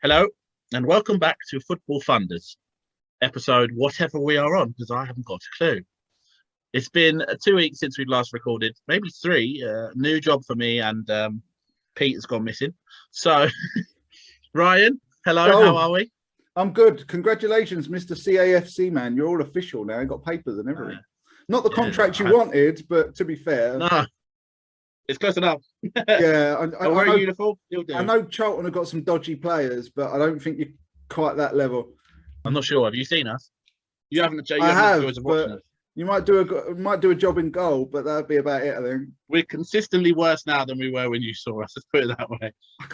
Hello, and welcome back to Football Funders, episode whatever we are on, because I haven't got a clue. It's been 2 weeks since we've last recorded, maybe three. New job for me, and Pete has gone missing. So, Ryan, hello, how are we? I'm good. Congratulations, Mr. CAFC man. You're all official now. You've got papers and everything. Not the contract you wanted, but to be fair. No, it's close enough. Yeah, I wear a uniform. I know Charlton have got some dodgy players, but I don't think you're quite that level. I'm not sure. Have you seen us? You haven't. I have, but you might do a job in goal, but that'd be about it, I think. We're consistently worse now than we were when you saw us. Let's put it that way.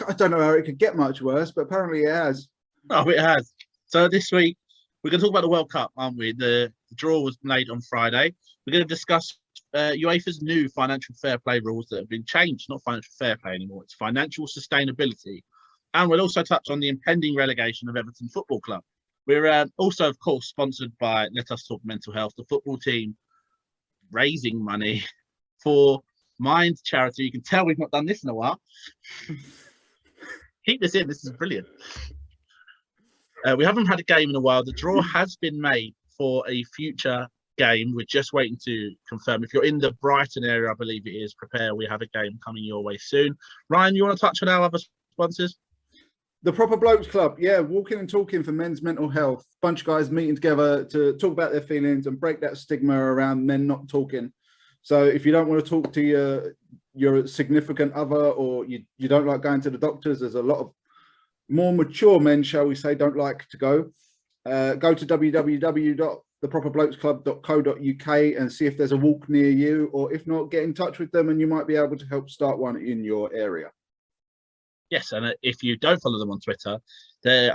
I don't know how it could get much worse, but apparently it has. Oh, it has. So this week we're going to talk about the World Cup, aren't we? The draw was made on Friday. We're going to discuss UEFA's new financial fair play rules that have been changed. Not financial fair play anymore. It's financial sustainability. And we'll also touch on the impending relegation of Everton Football Club. We're also, of course, sponsored by Let Us Talk Mental Health, the football team raising money for Mind charity. You can tell we've not done this in a while. Keep this in. This is brilliant. We haven't had a game in a while. The draw has been made for a future game. We're just waiting to confirm. If you're in the Brighton area, I believe it is, prepare. We have a game coming your way soon. Ryan, you want to touch on our other sponsors? The Proper Blokes Club, yeah, walking and talking for men's mental health. Bunch of guys meeting together to talk about their feelings and break that stigma around men not talking. So if you don't want to talk to your significant other, or you don't like going to the doctors, there's a lot of more mature men, shall we say, don't like to go. Go to www.theproperblokesclub.co.uk and see if there's a walk near you, or if not, get in touch with them and you might be able to help start one in your area. Yes, and if you don't follow them on Twitter, there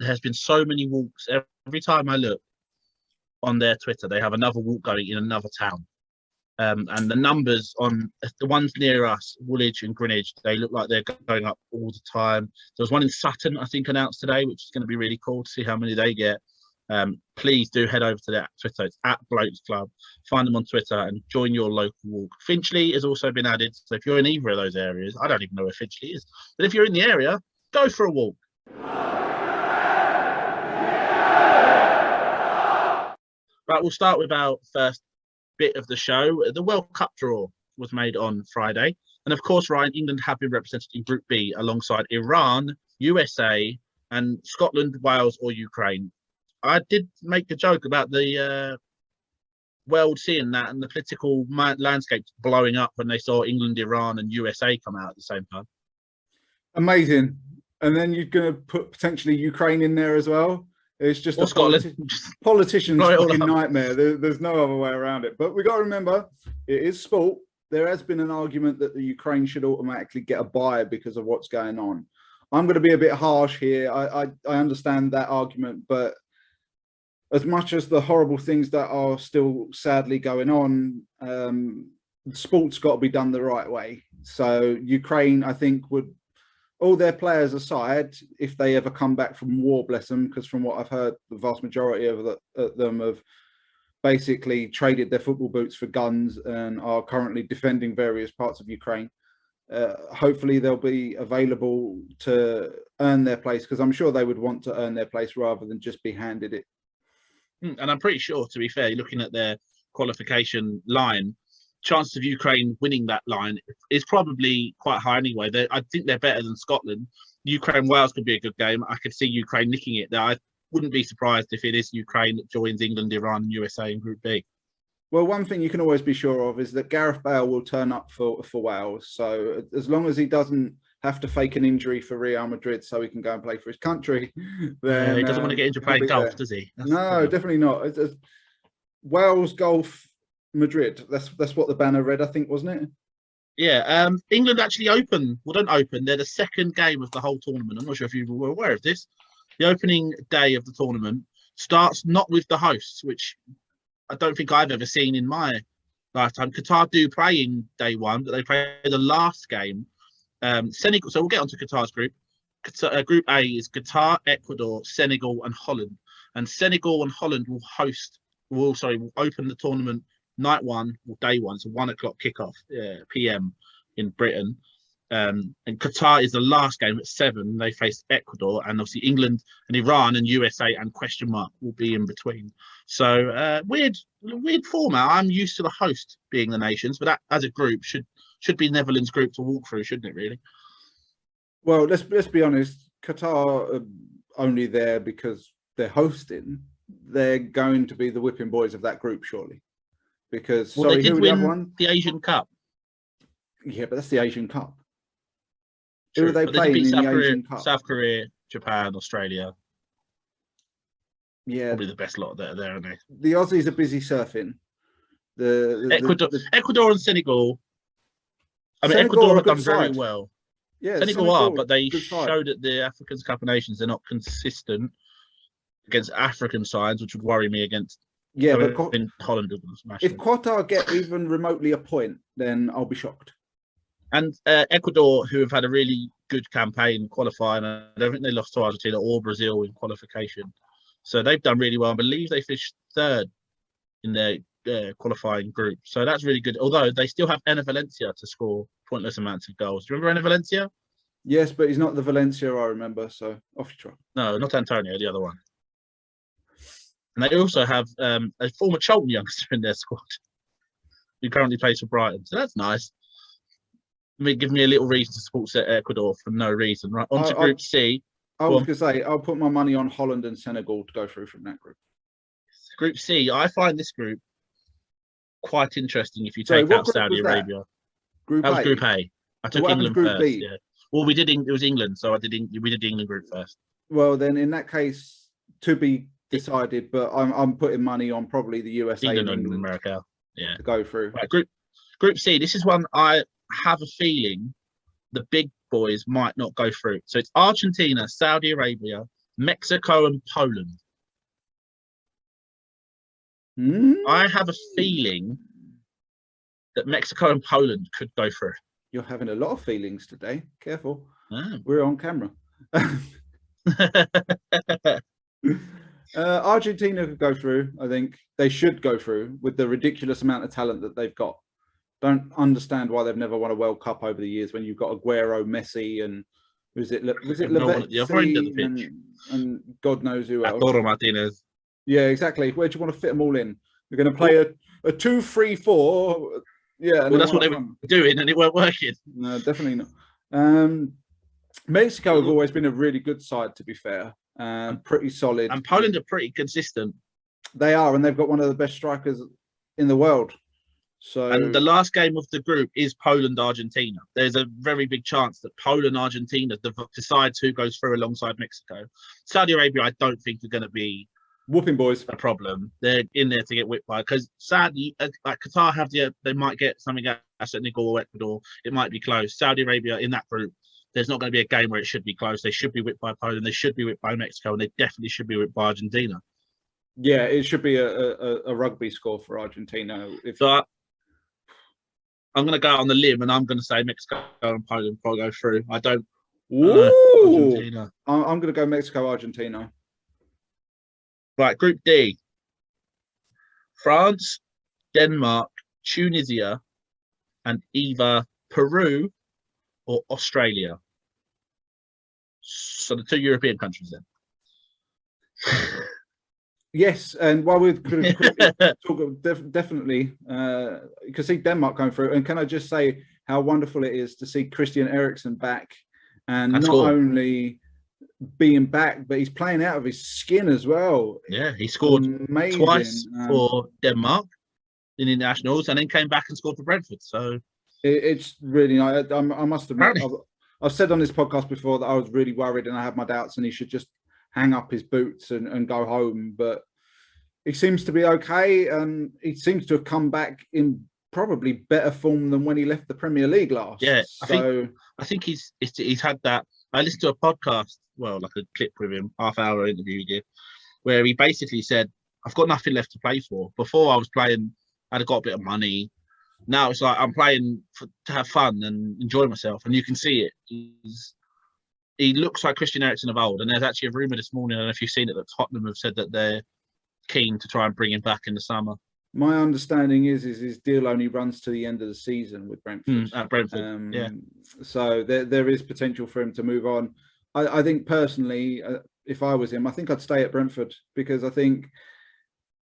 has been so many walks. Every time I look on their Twitter, they have another walk going in another town. And the numbers on the ones near us, Woolwich and Greenwich, they look like they're going up all the time. There was one in Sutton, I think, announced today, which is going to be really cool to see how many they get. Please do head over to their Twitter. It's at Blokes Club. Find them on Twitter and join your local walk. Finchley has also been added. So if you're in either of those areas, I don't even know where Finchley is, but if you're in the area, go for a walk. Right, we'll start with our first bit of the show. The World Cup draw was made on Friday, and of course, Ryan, England have been represented in Group B alongside Iran, USA, and Scotland, Wales, or Ukraine. I did make a joke about the world seeing that and the political landscape blowing up when they saw England, Iran, and USA come out at the same time. Amazing. And then you're going to put potentially Ukraine in there as well. It's just a politician's fucking nightmare. There's no other way around it. But we got to remember, it is sport. There has been an argument that the Ukraine should automatically get a bye because of what's going on. I'm going to be a bit harsh here. I understand that argument, but as much as the horrible things that are still sadly going on, sport's got to be done the right way. So Ukraine, I think, would, all their players aside, if they ever come back from war, bless them, because from what I've heard, the vast majority of them have basically traded their football boots for guns and are currently defending various parts of Ukraine. Hopefully they'll be available to earn their place, because I'm sure they would want to earn their place rather than just be handed it. And I'm pretty sure, to be fair, looking at their qualification line, chances of Ukraine winning that line is probably quite high anyway. I think they're better than Scotland. Ukraine-Wales could be a good game. I could see Ukraine nicking it there. I wouldn't be surprised if it is Ukraine that joins England, Iran, and USA in Group B. Well, one thing you can always be sure of is that Gareth Bale will turn up for Wales. So as long as he doesn't have to fake an injury for Real Madrid so he can go and play for his country, then he doesn't want to get injured playing golf, does he? No, definitely not. It's Wales, golf, Madrid. That's what the banner read, I think, wasn't it? Yeah. England actually don't open. They're the second game of the whole tournament. I'm not sure if you were aware of this. The opening day of the tournament starts not with the hosts, which I don't think I've ever seen in my lifetime. Qatar do play in day one, but they play the last game. Senegal. So we'll get onto Qatar's group. Group A is Qatar, Ecuador, Senegal, and Holland. And Senegal and Holland will open the tournament night one or day one. So 1 o'clock kickoff PM in Britain. And Qatar is the last game at 7. They face Ecuador, and obviously England and Iran and USA and question mark will be in between. So weird format. I'm used to the host being the nations, but that as a group should be Netherlands' group to walk through, shouldn't it? Really? Well, let's be honest. Qatar are only there because they're hosting. They're going to be the whipping boys of that group, surely. Because they did who win the other one? The Asian Cup. Yeah, but that's the Asian Cup. True. Who are they playing in the Asian Cup? South Korea, Japan, Australia. Yeah, probably the best lot that are there, aren't they? The Aussies are busy surfing. Ecuador and Senegal. I mean, Ecuador have done very well. Yeah, Senegal are, but they showed at the African Cup of Nations they're not consistent against African sides, which would worry me against. Yeah, but Holland. If Qatar get even remotely a point, then I'll be shocked. And Ecuador, who have had a really good campaign qualifying, I don't think they lost to Argentina or Brazil in qualification. So they've done really well. I believe they finished 3rd in their qualifying group. So that's really good. Although they still have Enner Valencia to score pointless amounts of goals. Do you remember Enner Valencia? Yes, but he's not the Valencia I remember. So off you try. No, not Antonio, the other one. And they also have a former Charlton youngster in their squad who currently plays for Brighton. So that's nice. Give me a little reason to support Ecuador for no reason. Right, on to Group C. I was going to say, I'll put my money on Holland and Senegal to go through from that group. Group C, I find this group quite interesting if you take out Saudi Arabia. That was Group A. I took England Group first. B? Yeah. Well, we did. It was England, so we did England group first. Well, then in that case, to be decided, but I'm putting money on probably the USA and England. America. Yeah, to go through. Right, Group C. This is one I have a feeling the big boys might not go through. So it's Argentina, Saudi Arabia, Mexico, and Poland. I have a feeling that Mexico and Poland could go through. You're having a lot of feelings today. Careful. Oh. We're on camera. Argentina could go through. I think they should go through with the ridiculous amount of talent that they've got. Don't understand why they've never won a World Cup over the years when you've got Aguero, Messi, and was it Lavezzi and God knows who else. Arturo Martinez. Yeah, exactly. Where do you want to fit them all in? They're going to play a 2-3-4. Yeah, well, that's what they were doing, and it weren't working. No, definitely not. Mexico have always been a really good side, to be fair. Pretty solid. And Poland are pretty consistent. They are, and they've got one of the best strikers in the world. So, and the last game of the group is Poland-Argentina. There's a very big chance that Poland-Argentina decides who goes through alongside Mexico. Saudi Arabia, I don't think are going to be whooping boys a problem. They're in there to get whipped by, because sadly, like Qatar have they might get something at Senegal or Ecuador. It might be close. Saudi Arabia in that group, there's not going to be a game where it should be close. They should be whipped by Poland. They should be whipped by Mexico, and they definitely should be whipped by Argentina. Yeah, it should be a rugby score for Argentina. I'm going to go out on the limb, and I'm going to say Mexico and Poland will go through. I don't. Argentina. I'm going to go Mexico, Argentina. Right, Group D. France, Denmark, Tunisia, and either Peru or Australia. So the 2 European countries then. Yes, and while we're going to talk, definitely, you can see Denmark going through. And can I just say how wonderful it is to see Christian Eriksen back, and not only being back, but he's playing out of his skin as well. Yeah, he scored twice for Denmark in the nationals, and then came back and scored for Brentford. So it's really nice. I must admit, I've said on this podcast before that I was really worried and I had my doubts, and he should just hang up his boots and go home. But he seems to be okay, and he seems to have come back in probably better form than when he left the Premier League last. Yeah, I think he's had that. I listened to a podcast, well, like a clip with him, half-hour interview he did, where he basically said, I've got nothing left to play for. Before I was playing, I'd got a bit of money. Now it's like I'm playing to have fun and enjoy myself, and you can see it. He looks like Christian Eriksen of old, and there's actually a rumour this morning, I don't know if you've seen it, that Tottenham have said that they're keen to try and bring him back in the summer. My understanding is his deal only runs to the end of the season with Brentford. At Brentford, yeah. So there is potential for him to move on. I think personally, if I was him, I think I'd stay at Brentford, because I think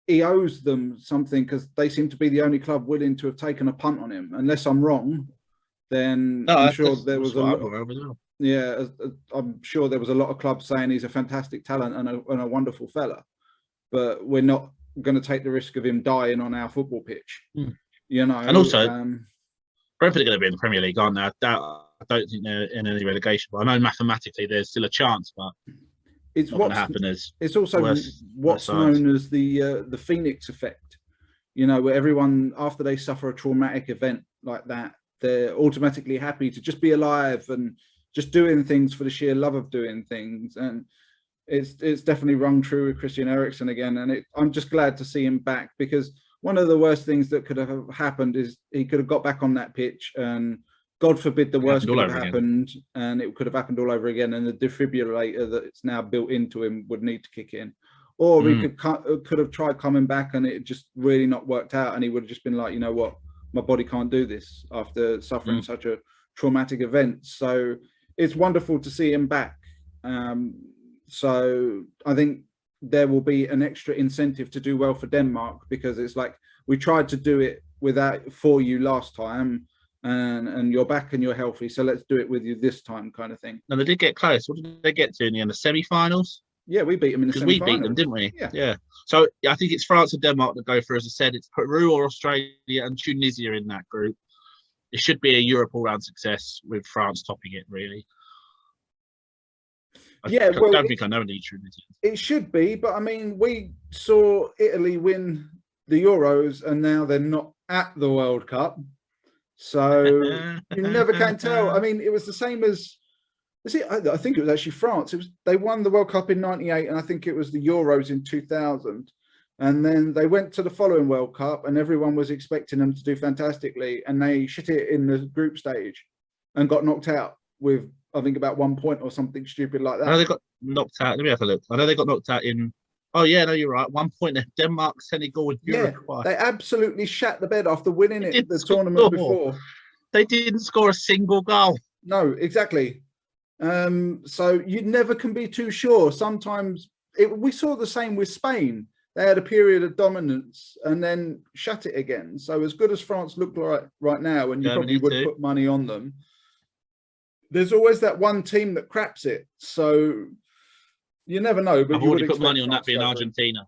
he owes them something, because they seem to be the only club willing to have taken a punt on him. Unless I'm wrong, then I'm sure there was a lot. Yeah, I'm sure there was a lot of clubs saying he's a fantastic talent and a wonderful fella, but we're not going to take the risk of him dying on our football pitch. You know, and also Brentford are going to be in the Premier League, aren't they? I don't think they're in any relegation, but I know mathematically there's still a chance, but it's what's going to happen is it's also what's known as the Phoenix effect. You know, where everyone, after they suffer a traumatic event like that, they're automatically happy to just be alive and just doing things for the sheer love of doing things. And it's definitely rung true with Christian Eriksen again. And I'm just glad to see him back, because one of the worst things that could have happened is he could have got back on that pitch, and God forbid the worst could have happened, and it could have happened all over again, and the defibrillator that's now built into him would need to kick in. Or he could have tried coming back and it just really not worked out, and he would have just been like, you know what, my body can't do this after suffering such a traumatic event. So it's wonderful to see him back. So I think there will be an extra incentive to do well for Denmark, because it's like, we tried to do it for you last time, and you're back and you're healthy, so let's do it with you this time, kind of thing. And they did get close. What did they get to in the end? The semi-finals? Yeah, we beat them in the semi-finals. We beat them, didn't we? Yeah. So I think it's France and Denmark that go through. As I said, it's Peru or Australia and Tunisia in that group. It should be a Europe all-round success, with France topping it, really. I don't think I know any Tunisians. It should be, but I mean, we saw Italy win the Euros, and now they're not at the World Cup. So you never can tell. I mean, it was the same as, I think it was actually France. They won the World Cup in '98, and I think it was the Euros in 2000. And then they went to the following World Cup, and everyone was expecting them to do fantastically, and they shit it in the group stage and got knocked out with, I think, about 1 point or something stupid like that. No, they got knocked out. Let me have a look. I know they got knocked out in. Oh yeah, no, you're right. 1 point. Denmark, Senegal, and Uruguay. They absolutely shat the bed after winning the tournament before. They didn't score a single goal. No, exactly. So you never can be too sure. Sometimes we saw the same with Spain. They had a period of dominance and then shut it again. So as good as France look like right now, and you probably would put money on them, there's always that one team that craps it. So you never know. But I've already put money on that being Argentina.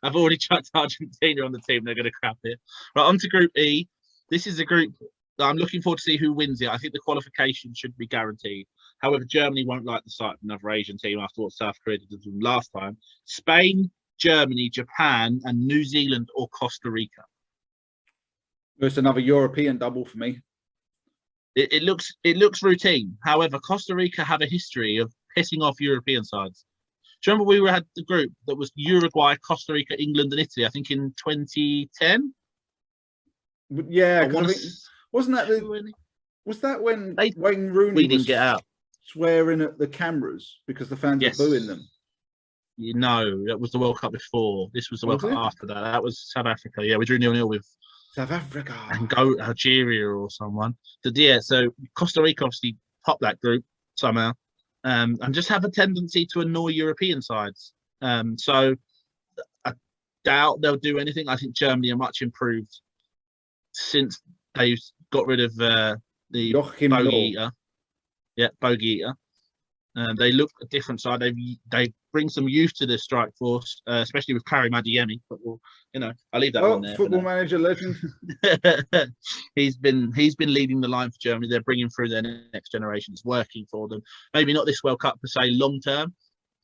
I've already chucked Argentina on the team. They're going to crap it. Right, on to Group E. This is a group that I'm looking forward to see who wins it. I think the qualification should be guaranteed. However, Germany won't like the sight of another Asian team after what South Korea did to them last time. Spain, Germany, Japan, and New Zealand or Costa Rica. It's another European double for me. It looks routine. However, Costa Rica have a history of pissing off European sides. Do you remember we had the group that was Uruguay, Costa Rica, England, and Italy? I think in 2010. Yeah, wasn't that was that when Wayne Rooney didn't get out swearing at the cameras because the fans were booing them? No, that was the World Cup before. This was the World Cup after that. That was South Africa. Yeah, we drew 0-0 with South Africa and Algeria or someone. So Costa Rica obviously topped that group somehow, and just have a tendency to annoy European sides. So I doubt they'll do anything. I think Germany are much improved since they got rid of the bogey eater. Yeah, bogey eater. They look a different side. They bring some youth to the strike force, especially with Karim Adeyemi. But I'll leave that one there. Football manager legend. he's been leading the line for Germany. They're bringing through their next generation. It's working for them. Maybe not this World Cup per se, long term,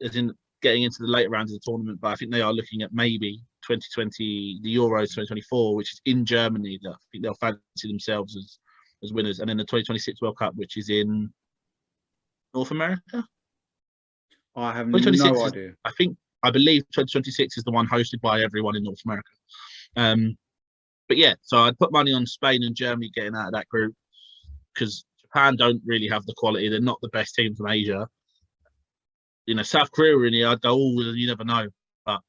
as in getting into the later rounds of the tournament. But I think they are looking at maybe 2020, the Euros 2024, which is in Germany. That I think they'll fancy themselves as winners, and then the 2026 World Cup, which is in North America. I have no idea. I believe 2026 is the one hosted by everyone in North America. But yeah, so I'd put money on Spain and Germany getting out of that group, because Japan don't really have the quality. They're not the best team from Asia. South Korea in here, I'd go, you never know. But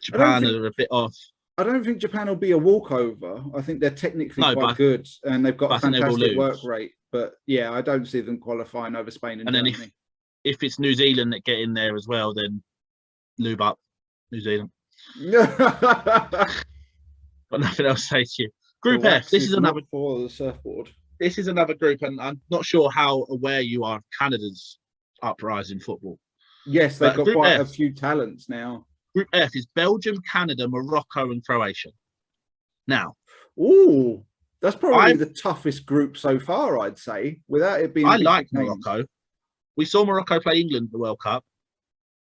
Japan are a bit off. I don't think Japan will be a walkover. I think they're technically quite good, and they've got a fantastic work rate. But yeah, I don't see them qualifying over Spain and Germany. Then if it's New Zealand that get in there as well, then lube up New Zealand. Got nothing else to say to you. Group F. This is another for the surfboard. This is another group, and I'm not sure how aware you are of Canada's uprising football. Yes, they've got quite a few talents now. Group F is Belgium, Canada, Morocco, and Croatia. Now, that's probably the toughest group so far, I'd say, without it being. I like Morocco. We saw Morocco play England at the World Cup.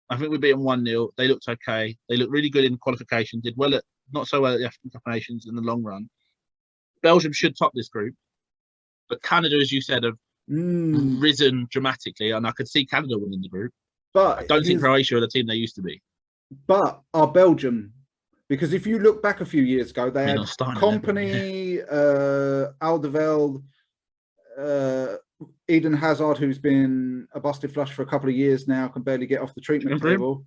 I think we beat them 1-0. They looked okay. They looked really good in qualification. Did well not so well at the African Cup of Nations in the long run. Belgium should top this group, but Canada, as you said, have risen dramatically, and I could see Canada winning the group. But I don't think Croatia are the team they used to be. But are Belgium, because if you look back a few years ago, they had Company, Alderweireld, Eden Hazard, who's been a busted flush for a couple of years now, can barely get off the treatment table.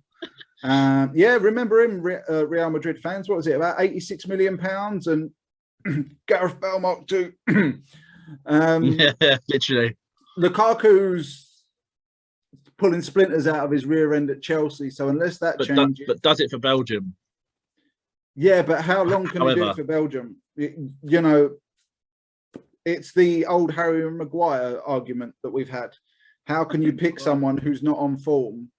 Yeah, remember him, Real Madrid fans. What was it, about £86 million? And Gareth Bale Mark II. Yeah, literally. Lukaku's pulling splinters out of his rear end at Chelsea. So unless that changes, but does it for Belgium? Yeah, but how long can he do it for Belgium? You know, it's the old Harry Maguire argument that we've had. How can you pick someone who's not on form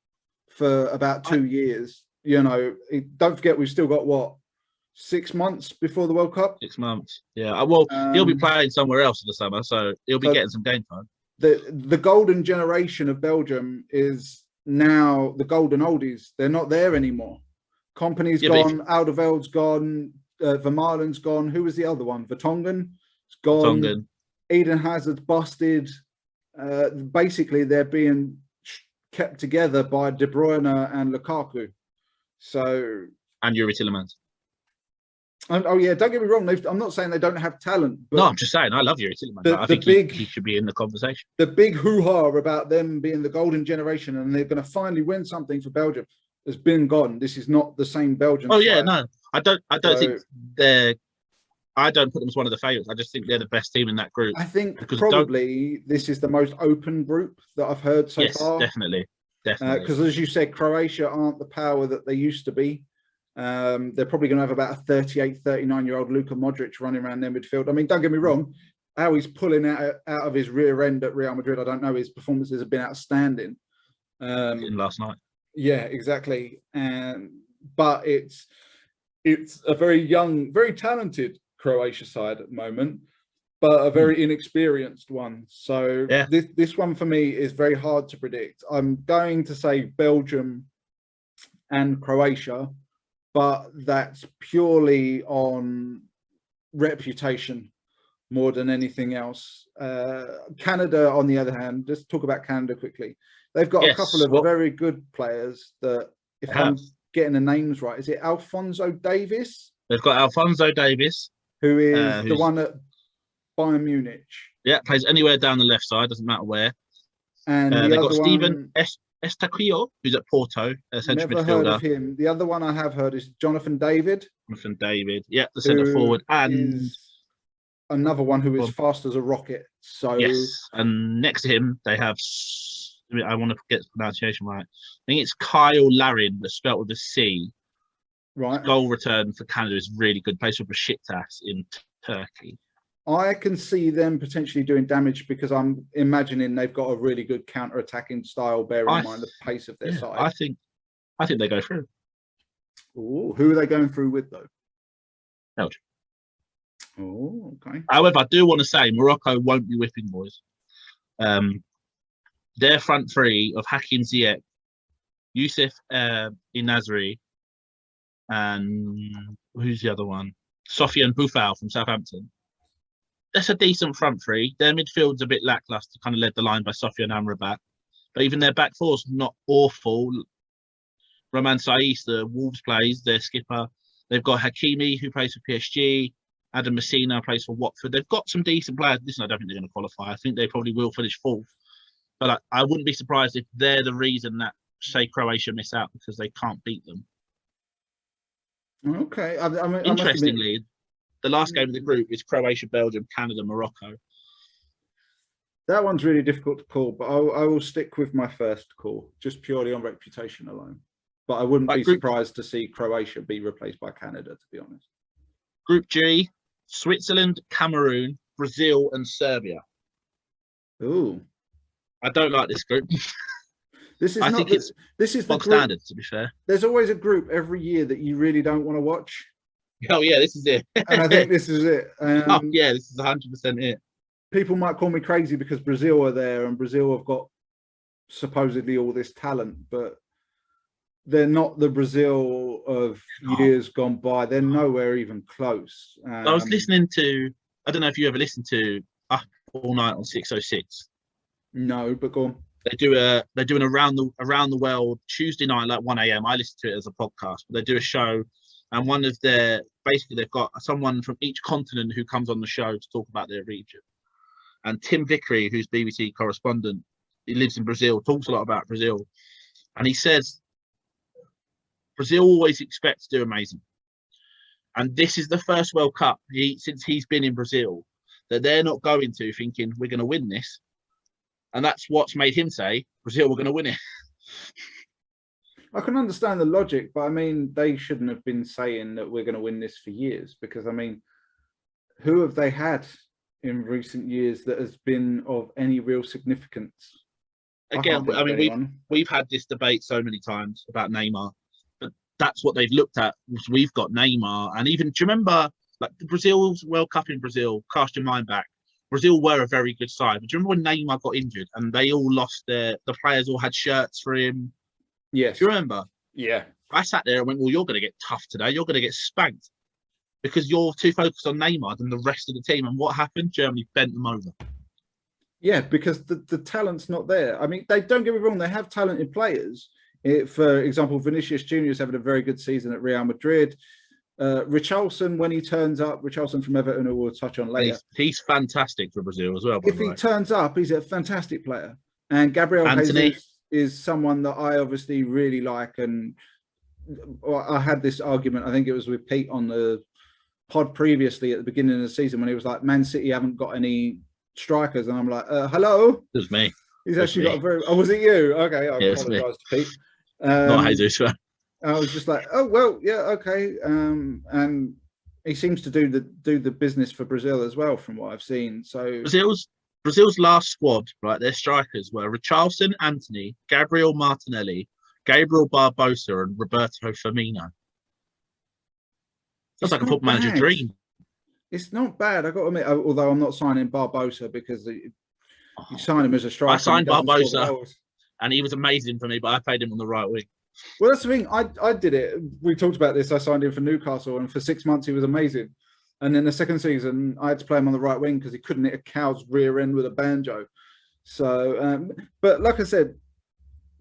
for about 2 years? You know, don't forget we've still got what, 6 months before the World Cup? 6 months. Yeah. Well, he'll be playing somewhere else in the summer, so he'll be getting some game time. The golden generation of Belgium is now the golden oldies. They're not there anymore. Company's gone, Alderweireld's gone, Vermaelen's gone. Who was the other one? Vertonghen's gone. Vertonghen. Eden Hazard's busted. Basically, they're being kept together by De Bruyne and Lukaku. So and Yuri Tillemans. Oh yeah, don't get me wrong. I'm not saying they don't have talent. But no, I'm just saying I love Yuri Tillemans. I think he should be in the conversation. The big hoo-ha about them being the golden generation and they're going to finally win something for Belgium has been gone. This is not the same Belgium. Oh yeah, no, I don't think they're. I don't put them as one of the favourites. I just think they're the best team in that group. I think probably this is the most open group that I've heard so far. Yes, definitely. Because as you said, Croatia aren't the power that they used to be. They're probably going to have about a 38, 39-year-old Luka Modric running around their midfield. I mean, don't get me wrong. How he's pulling out of his rear end at Real Madrid, I don't know. His performances have been outstanding. Last night. Yeah, exactly. But it's a very young, very talented Croatia side at the moment, but a very inexperienced one. So this one for me is very hard to predict. I'm going to say Belgium and Croatia, but that's purely on reputation more than anything else. Canada, on the other hand, let's talk about Canada quickly. They've got a couple of very good players that, if I'm getting the names right, is it Alphonso Davies? They've got Alphonso Davies, who is the one at Bayern Munich. Yeah, plays anywhere down the left side, doesn't matter where. And they've got Steven Estaquio, who's at Porto, a central midfielder. Never heard of him. The other one I have heard is Jonathan David. Jonathan David, yeah, the centre forward, and another one who is fast as a rocket. So yes, and next to him they have. I want to get the pronunciation right. I think it's Kyle Larin, but spelt with a C. Right. His goal return for Canada is really good. Plays for Besiktas in Turkey. I can see them potentially doing damage because I'm imagining they've got a really good counter-attacking style, bearing in mind the pace of their side. I think they go through. Ooh, who are they going through with though? Belgium. Oh, okay. However, I do want to say Morocco won't be whipping boys. Their front three of Hakim Ziyech, Youssef Inazri, and who's the other one? Sofiane Boufal from Southampton. That's a decent front three. Their midfield's a bit lackluster, kind of led the line by Sofiane Amrabat. But even their back four's not awful. Roman Saiss, the Wolves plays, their skipper. They've got Hakimi, who plays for PSG. Adam Messina plays for Watford. They've got some decent players. Listen, I don't think they're going to qualify. I think they probably will finish fourth. But I wouldn't be surprised if they're the reason that, say, Croatia miss out because they can't beat them. Okay. I mean, interestingly, the last game of the group is Croatia, Belgium, Canada, Morocco. That one's really difficult to call, but I will stick with my first call, just purely on reputation alone. But I wouldn't be surprised to see Croatia be replaced by Canada, to be honest. Group G, Switzerland, Cameroon, Brazil, and Serbia. Ooh. I don't like this group. This is the standard, to be fair. There's always a group every year that you really don't want to watch. Oh yeah, this is it. And I think this is it. Oh yeah, this is 100% it. People might call me crazy because Brazil are there and Brazil have got supposedly all this talent, but they're not the Brazil of years gone by. They're nowhere even close. I was listening to, I don't know if you ever listened to Up All Night on 606. No, but go on. They're doing around the world Tuesday night, like 1 a.m. I listen to it as a podcast, but they do a show, and one of their, basically they've got someone from each continent who comes on the show to talk about their region. And Tim Vickery, who's BBC correspondent, he lives in Brazil, talks a lot about Brazil, and he says Brazil always expects to do amazing, and this is the first World Cup since he's been in Brazil that they're not going to thinking we're going to win this. And that's what's made him say, Brazil, we're going to win it. I can understand the logic, but I mean, they shouldn't have been saying that we're going to win this for years, because I mean, who have they had in recent years that has been of any real significance? Again, I mean, we've had this debate so many times about Neymar, but that's what they've looked at. We've got Neymar, and even, do you remember, like the Brazil's World Cup in Brazil, cast your mind back, Brazil were a very good side. But do you remember when Neymar got injured and they all lost the players all had shirts for him? Yes. Do you remember? Yeah. I sat there and went, well, you're going to get tough today. You're going to get spanked because you're too focused on Neymar than the rest of the team. And what happened? Germany bent them over. Yeah, because the talent's not there. I mean, they don't get me wrong. They have talented players. For example, Vinicius Jr. is having a very good season at Real Madrid. Richarlison, when he turns up, Richarlison from Everton, who we'll touch on later. He's fantastic for Brazil as well. If he turns up, he's a fantastic player. And Gabriel Jesus is someone that I obviously really like. And I had this argument, I think it was with Pete on the pod previously at the beginning of the season, when he was like, Man City haven't got any strikers. And I'm like, hello? It was me. He's actually got a very... Oh, was it you? Okay, I apologise to Pete. Not Jesus. I was just like, oh well, yeah, okay. And he seems to do the business for Brazil as well, from what I've seen. So Brazil's last squad, right? Their strikers were Richarlison, Antony, Gabriel Martinelli, Gabriel Barbosa, and Roberto Firmino. That's like a football manager dream. It's not bad, I got to admit. Although I'm not signing Barbosa because you sign him as a striker. I signed Barbosa, and he was amazing for me, but I played him on the right wing. Well, that's the thing. I did it. We talked about this. I signed him for Newcastle, and for 6 months he was amazing. And then the second season, I had to play him on the right wing because he couldn't hit a cow's rear end with a banjo. So, but like I said,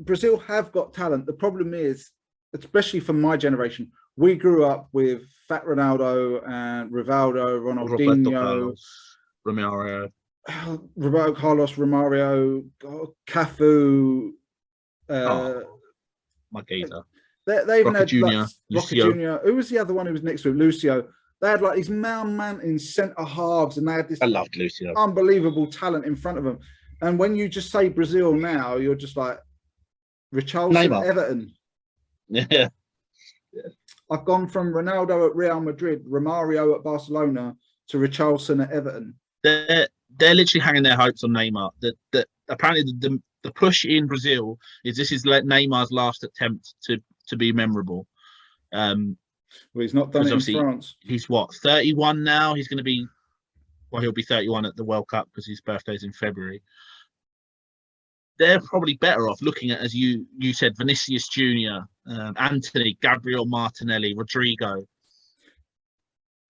Brazil have got talent. The problem is, especially for my generation, we grew up with Fat Ronaldo and Rivaldo, Ronaldinho, Roberto Carlos, Romario, Cafu. They even had Jr. Rocket Jr. Who was the other one who was next to him? Lucio. They had like these mountain centre halves, and they had this unbelievable talent in front of them. And when you just say Brazil now, you're just like Richarlison, Everton. Yeah. I've gone from Ronaldo at Real Madrid, Romario at Barcelona, to Richarlison at Everton. They're literally hanging their hopes on Neymar. That apparently the push in Brazil is this is Neymar's last attempt to be memorable. Well, he's not done it in France. He's what, 31 now? He's going to be, well, he'll be 31 at the World Cup because his birthday's in February. They're probably better off looking at, as you said, Vinicius Jr., Antony, Gabriel Martinelli, Rodrigo,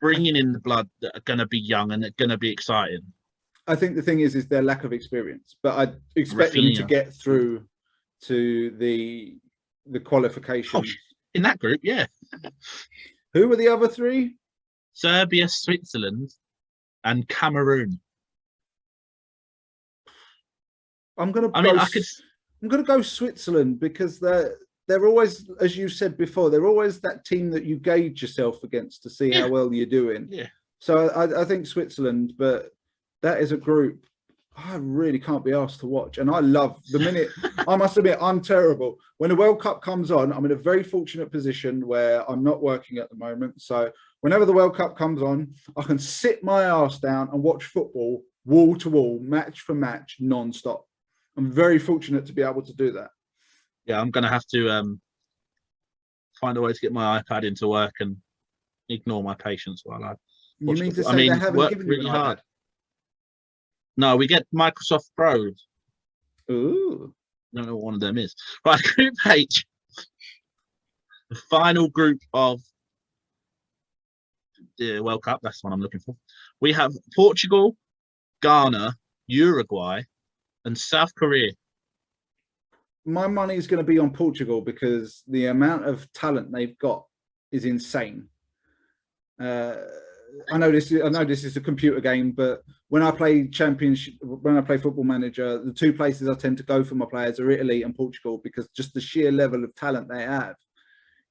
bringing in the blood that are going to be young and are going to be exciting. I think the thing is their lack of experience, but I expect them to get through to the qualifications. Oh, in that group, yeah. Who were the other three? Serbia, Switzerland, and Cameroon. I'm gonna go Switzerland because they're always, as you said before, they're always that team that you gauge yourself against to see how well you're doing. Yeah. So I think Switzerland, but that is a group I really can't be asked to watch. And I love the minute, I must admit, I'm terrible. When the World Cup comes on, I'm in a very fortunate position where I'm not working at the moment. So whenever the World Cup comes on, I can sit my ass down and watch football wall to wall, match for match, non-stop. I'm very fortunate to be able to do that. Yeah, I'm going to have to find a way to get my iPad into work and ignore my patients while I watch. You mean to say they haven't given you an iPad? No, we get Microsoft Pros. Ooh. I don't know what one of them is. Right, Group H. The final group of the World Cup. That's the one I'm looking for. We have Portugal, Ghana, Uruguay, and South Korea. My money is going to be on Portugal because the amount of talent they've got is insane. I know this is a computer game, but when I play Football Manager, the two places I tend to go for my players are Italy and Portugal, because just the sheer level of talent they have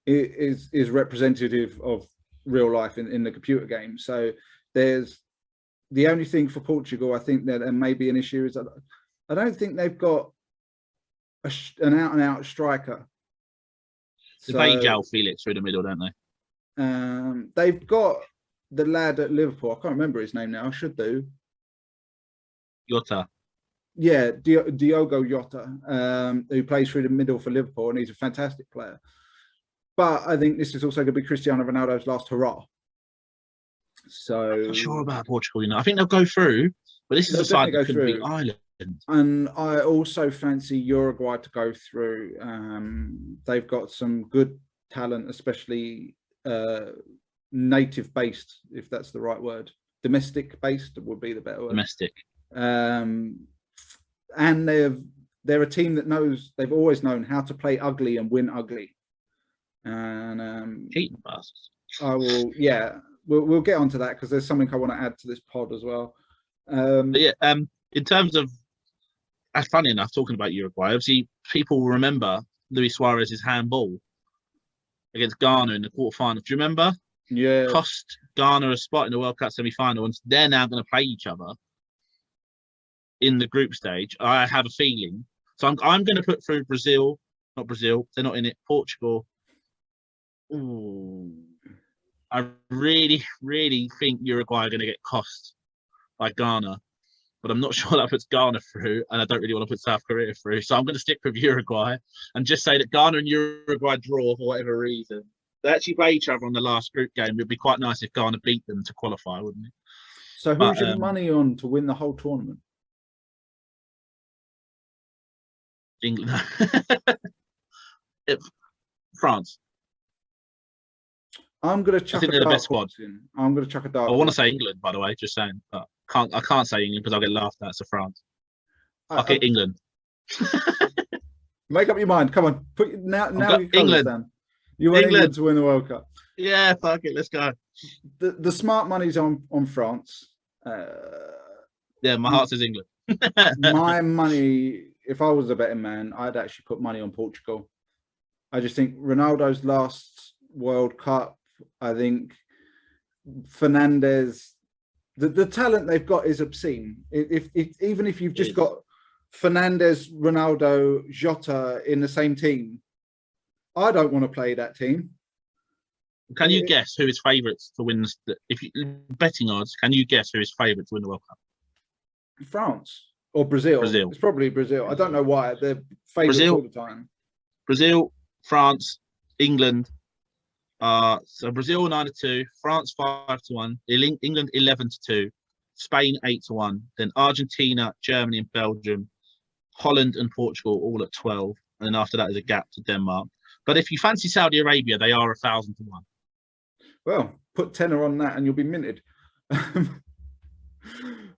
is representative of real life in the computer game. So there's the only thing for Portugal, I think that there may be an issue, is that I don't think they've got an out-and-out striker. They João Felix through the middle, don't they? They've got the lad at Liverpool. I can't remember his name now. I should do. Jota. Yeah, Diogo Jota, who plays through the middle for Liverpool, and he's a fantastic player. But I think this is also going to be Cristiano Ronaldo's last hurrah. So I'm not sure about Portugal, you know. I think they'll go through, but this is a side that could be Ireland. And I also fancy Uruguay to go through. They've got some good talent, especially native based, if that's the right word. Domestic based would be the better word. Domestic. And they're a team that they've always known how to play ugly and win ugly. And cheating bastards. I will, yeah. We'll get onto that because there's something I want to add to this pod as well. In terms of, funny enough, talking about Uruguay, obviously people will remember Luis Suarez's handball against Ghana in the quarterfinal. Do you remember? Yeah. Cost Ghana a spot in the World Cup semi-final, and they're now going to play each other in the group stage. I have a feeling. So I'm going to put through Brazil. Not Brazil. They're not in it. Portugal. Ooh. I really, really think Uruguay are going to get cost by Ghana, but I'm not sure that puts Ghana through, and I don't really want to put South Korea through. So I'm going to stick with Uruguay and just say that Ghana and Uruguay draw for whatever reason. They actually play each other on the last group game. It'd be quite nice if Ghana beat them to qualify, wouldn't it? So who's your money on to win the whole tournament? England. France. I'm going to chuck I think they're the best squad. I'm going to chuck a dart. I want to say England, by the way, just saying. But I can't say England because I'll get laughed at. So France. I'll get England. Make up your mind. Come on. Now your England. Down. You want England to win the World Cup? Yeah, fuck it. Let's go. The smart money's on France. Yeah, my heart says England. My money, if I was a betting man, I'd actually put money on Portugal. I just think Ronaldo's last World Cup, I think Fernandes, the talent they've got is obscene. Even if you've just got Fernandes, Ronaldo, Jota in the same team, I don't want to play that team. Can you guess who is favourites to win? If you betting odds, can you guess who is favourite to win the World Cup? France or Brazil? Brazil. It's probably Brazil. I don't know why they're favourites all the time. Brazil, France, England. So Brazil 9-2, France 5-1, England 11-2, Spain 8-1, then Argentina, Germany, and Belgium, Holland and Portugal all at 12, and then after that is a gap to Denmark. But if you fancy Saudi Arabia, they are 1,000-1. Well, put tenner on that, and you'll be minted.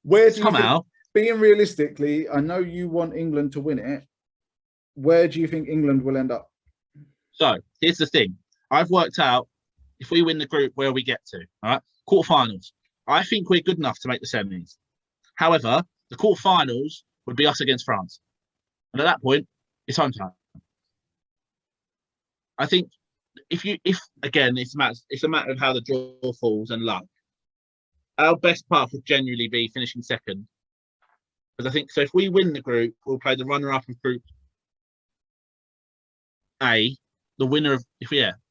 Where do you think, being realistically, I know you want England to win it. Where do you think England will end up? So here's the thing. I've worked out if we win the group where we get to, all right? Quarterfinals. I think we're good enough to make the semis. However, the quarterfinals would be us against France. And at that point, it's home time. I think if again, it's a matter of how the draw falls and luck. Our best path would generally be finishing second, because I think so. If we win the group, we'll play the runner-up of Group A, the winner of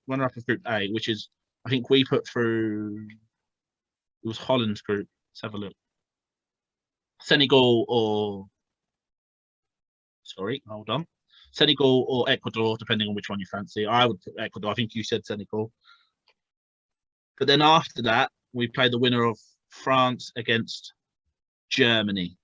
runner-up of Group A, which is I think we put through. It was Holland's group. Let's have a look. Senegal or Senegal or Ecuador, depending on which one you fancy. I would put Ecuador. I think you said Senegal. But then after that, we play the winner of France against Germany.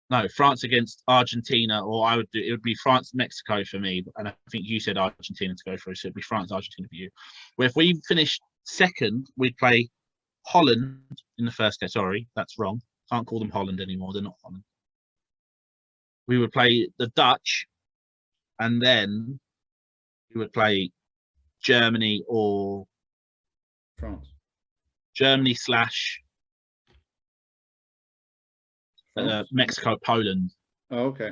No, France against Argentina, or it would be France, Mexico for me. And I think you said Argentina to go through, so it'd be France, Argentina for you. Where if we finish second, we'd play Holland in the first game. Sorry, that's wrong. Can't call them Holland anymore. They're not Holland. We would play the Dutch, and then we would play Germany or France. Germany / Mexico, Poland. Oh, okay.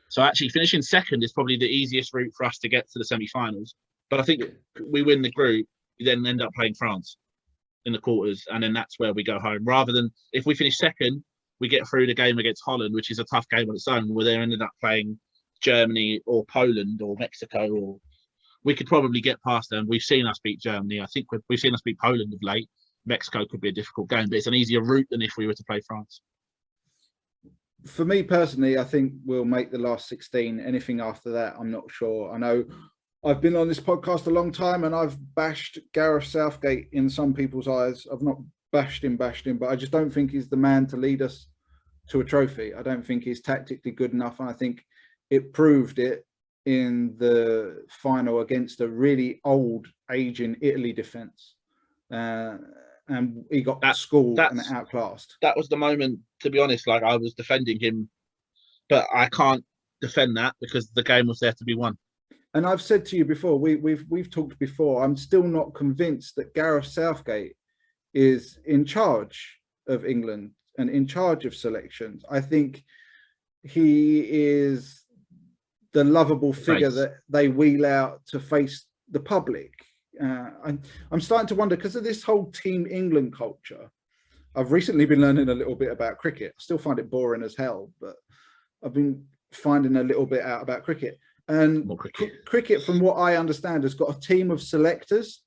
So actually finishing second is probably the easiest route for us to get to the semi-finals. But I think we win the group, we then end up playing France in the quarters, and then that's where we go home. Rather than if we finish second, we get through the game against Holland, which is a tough game on its own, where they ended up playing Germany or Poland or Mexico, or we could probably get past them. We've seen us beat Germany. I think we've seen us beat Poland of late. Mexico could be a difficult game, but it's an easier route than if we were to play France. For me personally, I think we'll make the last 16. Anything after that, I'm not sure. I know I've been on this podcast a long time and I've bashed Gareth Southgate in some people's eyes. I've not bashed him, but I just don't think he's the man to lead us to a trophy. I don't think he's tactically good enough. And I think it proved it in the final against a really old, aging Italy defence. And he got schooled and outclassed. That was the moment, to be honest, like I was defending him, but I can't defend that because the game was there to be won. And I've said to you before, we've talked before, I'm still not convinced that Gareth Southgate is in charge of England and in charge of selections. I think he is the lovable figure that they wheel out to face the public. I'm starting to wonder, because of this whole Team England culture. I've recently been learning a little bit about cricket. I still find it boring as hell, but I've been finding a little bit out about cricket. And cricket, from what I understand, has got a team of selectors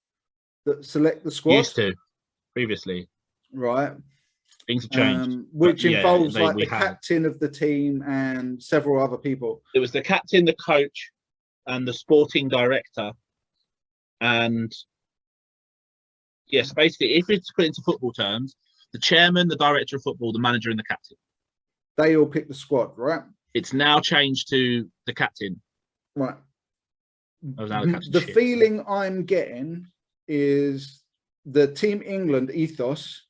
that select the squad. Used to, previously. Right. Things have changed. Which involves the captain of the team and several other people. It was the captain, the coach, and the sporting director. And yes, basically, if it's put into football terms, the chairman, the director of football, the manager, and the captain. They all pick the squad, right? It's now changed to the captain. Right. The feeling I'm getting is the Team England ethos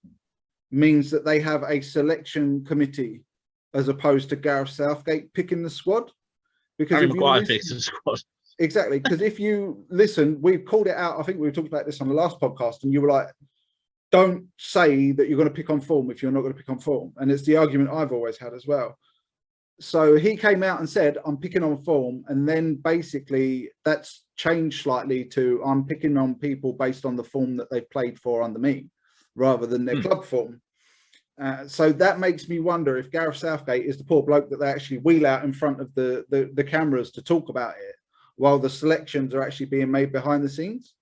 means that they have a selection committee as opposed to Gareth Southgate picking the squad. Because Harry Maguire picks the squad. Exactly, because if you listen, we've called it out. I think we talked about this on the last podcast, and you were like, don't say that you're going to pick on form if you're not going to pick on form. And it's the argument I've always had as well. So he came out and said, I'm picking on form. And then basically that's changed slightly to I'm picking on people based on the form that they've played for under me rather than their club form. So that makes me wonder if Gareth Southgate is the poor bloke that they actually wheel out in front of the cameras to talk about it, while the selections are actually being made behind the scenes.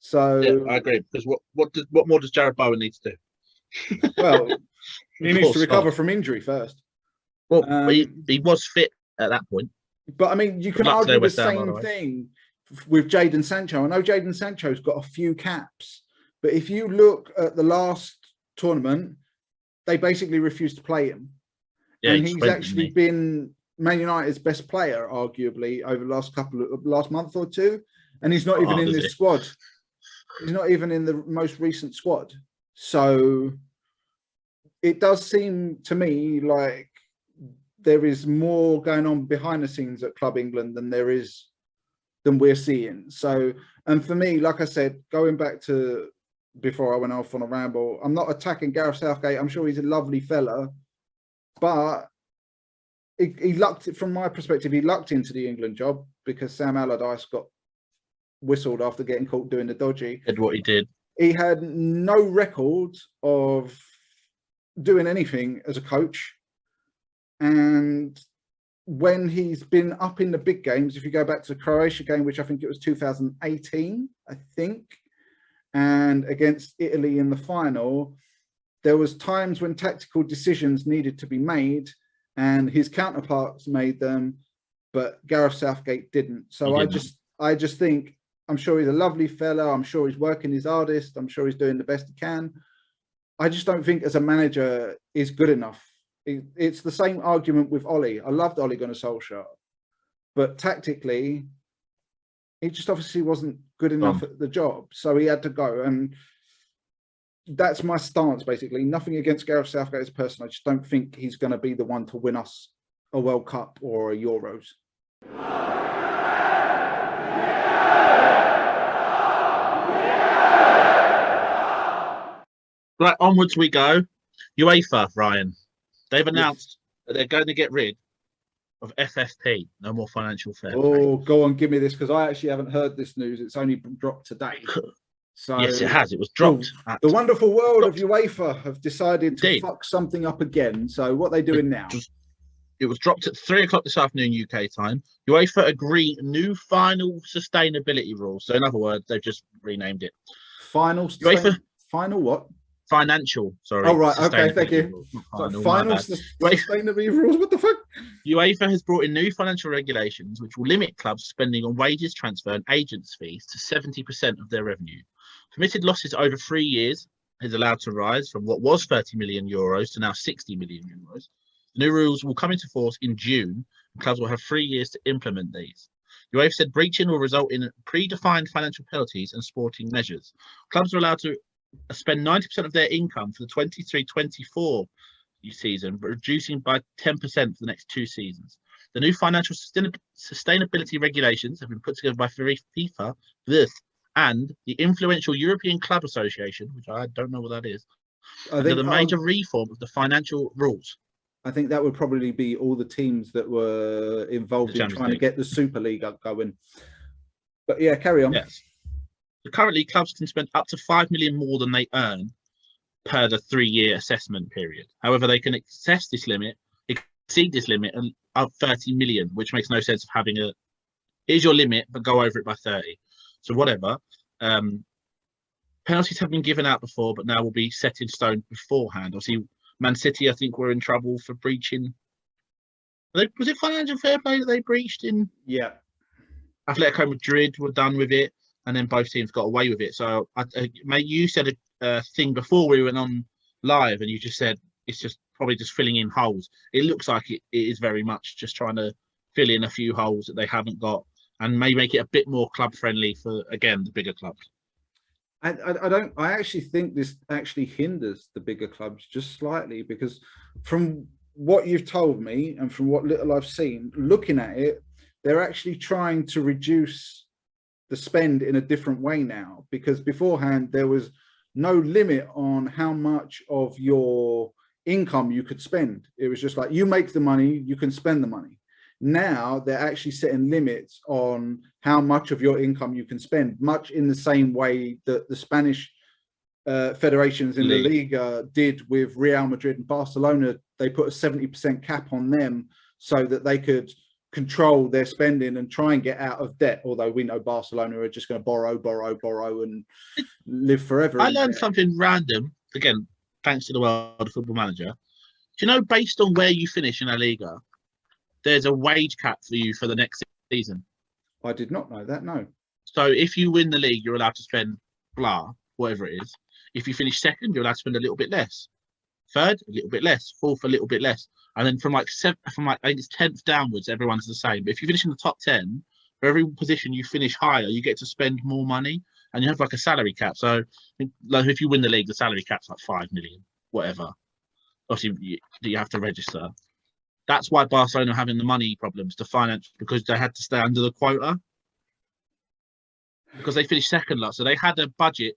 So yeah, I agree, because what more does Jared Bowen need to do? Well, he needs to recover from injury first. Well, he was fit at that point. But I mean, you can argue the same thing with Jadon Sancho. I know Jadon Sancho's got a few caps, but if you look at the last tournament, they basically refused to play him. Yeah, and he's actually been Man United's best player, arguably, over the last month or two, and he's not even in this squad. He's not even in the most recent squad. So it does seem to me like there is more going on behind the scenes at Club England than we're seeing. So, and for me, like I said, going back to before I went off on a ramble, I'm not attacking Gareth Southgate. I'm sure he's a lovely fella, but he lucked, from my perspective, he lucked into the England job because Sam Allardyce got whistled after getting caught doing the dodgy. Did what he did. He had no record of doing anything as a coach. And when he's been up in the big games, if you go back to the Croatia game, which I think it was 2018, I think, and against Italy in the final, there was times when tactical decisions needed to be made and his counterparts made them, but Gareth Southgate didn't. So I just think, I'm sure he's a lovely fella. I'm sure he's working his hardest. I'm sure he's doing the best he can. I just don't think as a manager is good enough. It's the same argument with Ollie. I loved Ole Gunnar Solskjaer, but tactically, he just obviously wasn't good enough at the job. So he had to go. And that's my stance, basically. Nothing against Gareth Southgate as a person. I just don't think he's going to be the one to win us a World Cup or a Euros. Right, onwards we go. UEFA, Ryan. They've announced that they're going to get rid of FFP, no more financial fair play. Oh, go on, give me this, because I actually haven't heard this news. It's only dropped today. So yes, it has. It was dropped. The wonderful world of UEFA have decided to fuck something up again. So what are they doing now? It was dropped at 3 o'clock this afternoon UK time. UEFA agree new final sustainability rules. So in other words, they've just renamed it. Final what? Financial, sorry. Oh, right. Okay, thank you. Final sustainability rules? What the fuck? UEFA has brought in new financial regulations which will limit clubs spending on wages, transfer and agents' fees to 70% of their revenue. Permitted losses over 3 years is allowed to rise from what was 30 million euros to now 60 million euros. The new rules will come into force in June, and clubs will have 3 years to implement these. UEFA said breaching will result in predefined financial penalties and sporting measures. Clubs are allowed to spend 90% of their income for the 23-24 season, but reducing by 10% for the next 2 seasons. The new financial sustainability regulations have been put together by FIFA and the influential European Club Association, which I don't know what that is, under the major reform of the financial rules. I think that would probably be all the teams that were involved in trying to get the Super League up going. But yeah, carry on. Yes. So currently, clubs can spend up to 5 million more than they earn per the 3-year assessment period. However, they can exceed this limit, and up 30 million, which makes no sense of having here's your limit, but go over it by 30. So whatever. Penalties have been given out before, but now will be set in stone beforehand. Obviously, Man City, I think, were in trouble for breaching. Was it financial fair play that they breached in? Yeah. Atletico Madrid were done with it, and then both teams got away with it. So, mate, you said a thing before we went on live, and you just said it's just probably just filling in holes. It looks like it is very much just trying to fill in a few holes that they haven't got, and may make it a bit more club friendly for, again, the bigger clubs. I actually think this actually hinders the bigger clubs just slightly, because from what you've told me and from what little I've seen, looking at it, they're actually trying to reduce the spend in a different way now, because beforehand there was no limit on how much of your income you could spend. It was just like, you make the money, you can spend the money. Now they're actually setting limits on how much of your income you can spend, much in the same way that the Spanish federations in the Liga did with Real Madrid and Barcelona. They put a 70% cap on them so that they could control their spending and try and get out of debt, although we know Barcelona are just going to borrow and live forever. I learned something random, again, thanks to the World of Football Manager. Do you know, based on where you finish in La Liga, there's a wage cap for you for the next season? I did not know that, no. So if you win the league, you're allowed to spend blah, whatever it is. If you finish second, you're allowed to spend a little bit less. Third, a little bit less. Fourth, a little bit less. And then from I think it's 10th downwards, everyone's the same. But if you finish in the top 10, for every position you finish higher, you get to spend more money, and you have like a salary cap. So like if you win the league, the salary cap's like 5 million, whatever. Obviously, you have to register. That's why Barcelona are having the money problems to finance, because they had to stay under the quota. Because they finished second last. So they had a budget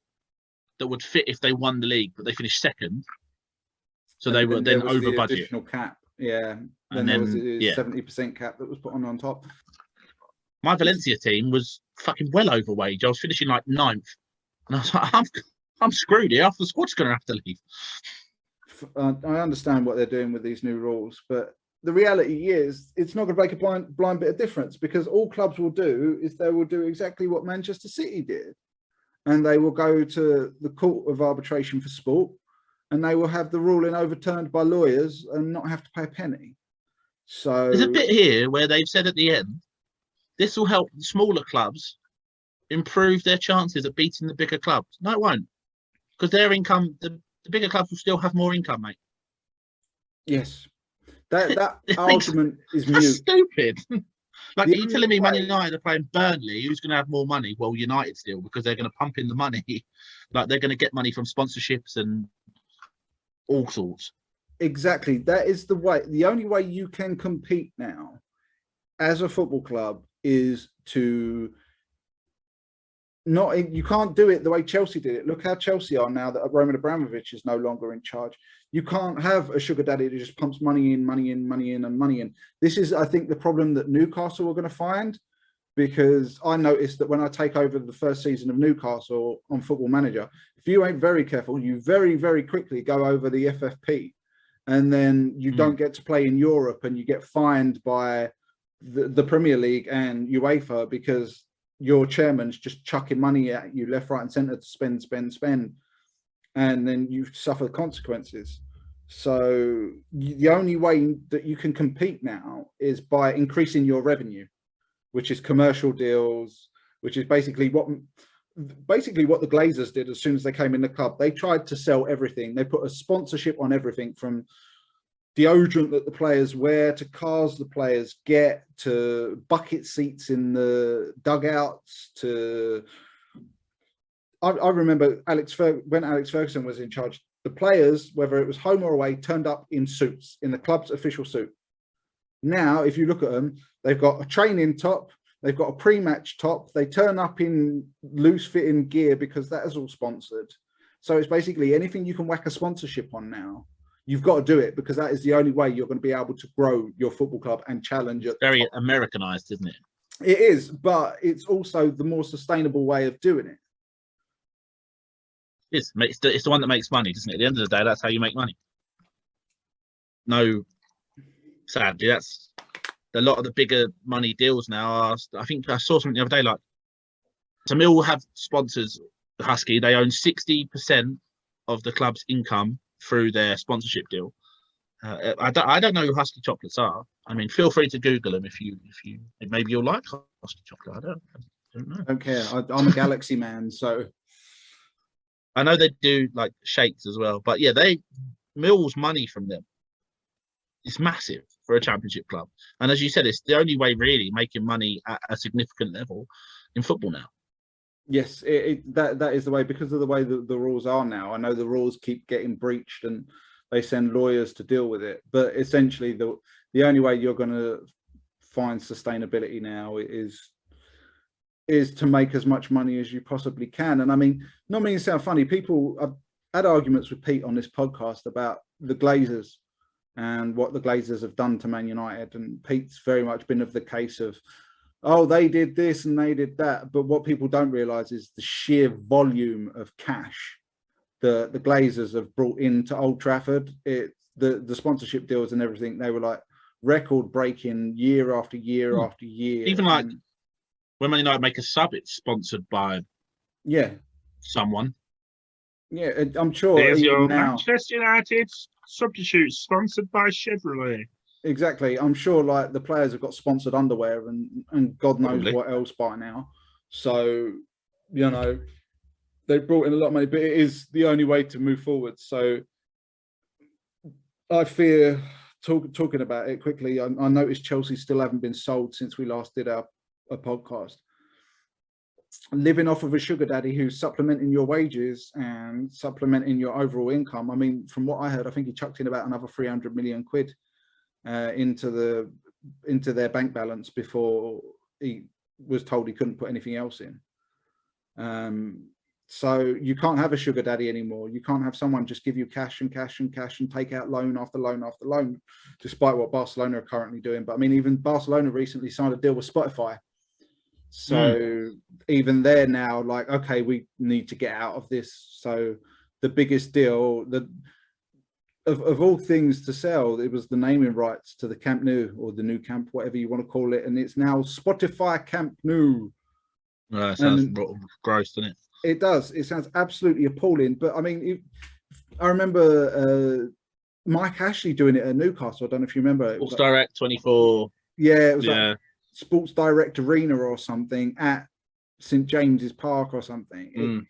that would fit if they won the league, but they finished second. So they were then over the budget. Additional cap, yeah. And then there was a 70% cap that was put on top. My Valencia team was fucking well over wage. I was finishing like 9th, and I was like, I'm screwed here. Half the squad's going to have to leave. I understand what they're doing with these new rules, but the reality is it's not going to make a blind bit of difference, because all clubs will do is they will do exactly what Manchester City did, and they will go to the Court of Arbitration for Sport, and they will have the ruling overturned by lawyers and not have to pay a penny. So there's a bit here where they've said at the end, this will help smaller clubs improve their chances of beating the bigger clubs. No, it won't, because their income, the bigger clubs will still have more income, mate. Yes, that argument is mute. Stupid. Like, are you telling me Man United are playing Burnley? Who's going to have more money? Well, United still, because they're going to pump in the money. Like, they're going to get money from sponsorships and all sorts. Exactly. That is the way. The only way you can compete now as a football club is to not. You can't do it the way Chelsea did it. Look how Chelsea are now that Roman Abramovich is no longer in charge. You can't have a sugar daddy that just pumps money in, money in, money in, and money in. This is, I think, the problem that Newcastle are going to find, because I noticed that when I take over the first season of Newcastle on Football Manager, if you ain't very careful, you very, very quickly go over the FFP, and then you don't get to play in Europe, and you get fined by the Premier League and UEFA because your chairman's just chucking money at you left, right, and centre to spend. And then you suffer consequences. So the only way that you can compete now is by increasing your revenue, which is commercial deals, which is basically what the Glazers did as soon as they came in the club. They tried to sell everything. They put a sponsorship on everything, from deodorant that the players wear to cars the players get to bucket seats in the dugouts to... I remember when Alex Ferguson was in charge, the players, whether it was home or away, turned up in suits, in the club's official suit. Now, if you look at them, they've got a training top, they've got a pre-match top, they turn up in loose-fitting gear because that is all sponsored. So it's basically anything you can whack a sponsorship on now, you've got to do it, because that is the only way you're going to be able to grow your football club and challenge it. Very Americanized, isn't it? It is, but it's also the more sustainable way of doing it. It's the one that makes money, doesn't it? At the end of the day, that's how you make money. No, sadly, that's a lot of the bigger money deals now are. I think I saw something the other day, like, so Mill have sponsors, Husky. They own 60% of the club's income through their sponsorship deal. I don't know who Husky chocolates are. I mean, feel free to Google them if you maybe you'll like Husky chocolate. I don't know. I don't care. I'm a Galaxy man, so. I know they do like shakes as well, but yeah, Mill's money from them is massive for a championship club. And as you said, it's the only way really making money at a significant level in football now. Yes, that is the way, because of the way the rules are now. I know the rules keep getting breached and they send lawyers to deal with it, but essentially the only way you're going to find sustainability now is to make as much money as you possibly can. And I mean, not meaning to sound funny, I've had arguments with Pete on this podcast about the Glazers and what the Glazers have done to Man United. And Pete's very much been of the case of, oh, they did this and they did that. But what people don't realise is the sheer volume of cash the Glazers have brought into Old Trafford. The sponsorship deals and everything, they were like record breaking year after year after year. Even like, when Man United make a sub, it's sponsored by someone. Yeah, I'm sure. There's your Manchester United substitute sponsored by Chevrolet. Exactly. I'm sure like the players have got sponsored underwear and God knows what else by now. So, you know, they brought in a lot of money, but it is the only way to move forward. So I fear, talking about it quickly, I noticed Chelsea still haven't been sold since we last did a podcast. Living off of a sugar daddy who's supplementing your wages and supplementing your overall income. I mean, from what I heard, I think he chucked in about another 300 million quid into their bank balance before he was told he couldn't put anything else in. So you can't have a sugar daddy anymore. You can't have someone just give you cash and cash and cash and take out loan after loan after loan, despite what Barcelona are currently doing. But I mean, even Barcelona recently signed a deal with Spotify. So even they're now like, okay, we need to get out of this. So the biggest deal of all things to sell, it was the naming rights to the Camp Nou, or the new camp, whatever you want to call it, and it's now Spotify Camp Nou. It sounds gross, doesn't it? It does. It sounds absolutely appalling. But I mean, I remember Mike Ashley doing it at Newcastle. I don't know if you remember. Sports Direct 24. Yeah, it was like Sports Direct Arena or something at St James's Park or something.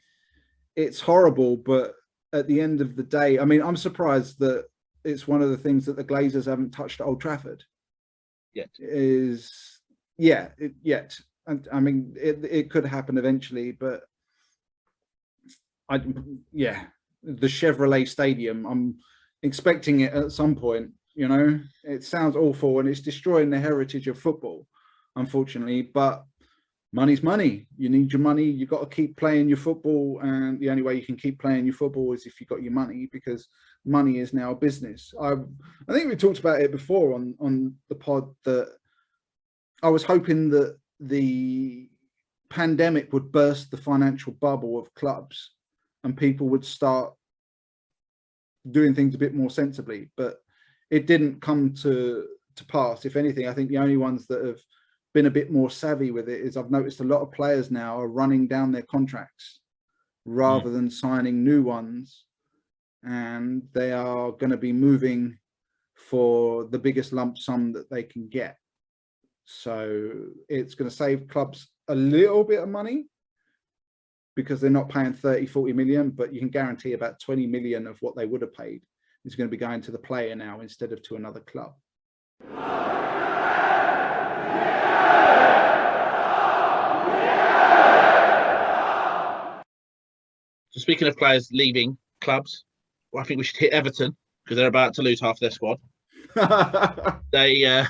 It's horrible, but at the end of the day, I mean, I'm surprised that it's one of the things that the Glazers haven't touched at Old Trafford yet. Yet. And I mean, it could happen eventually, but the Chevrolet Stadium, I'm expecting it at some point. You know, it sounds awful and it's destroying the heritage of football, unfortunately, but money's money. You need your money. You've got to keep playing your football. And the only way you can keep playing your football is if you've got your money, because money is now a business. I think we talked about it before on the pod, that I was hoping that the pandemic would burst the financial bubble of clubs and people would start doing things a bit more sensibly, but it didn't come to pass. If anything, I think the only ones that have been a bit more savvy with it is I've noticed a lot of players now are running down their contracts rather than signing new ones, and they are going to be moving for the biggest lump sum that they can get. So it's going to save clubs a little bit of money because they're not paying 30-40 million, but you can guarantee about 20 million of what they would have paid is going to be going to the player now instead of to another club. So speaking of players leaving clubs, well, I think we should hit Everton because they're about to lose half their squad. They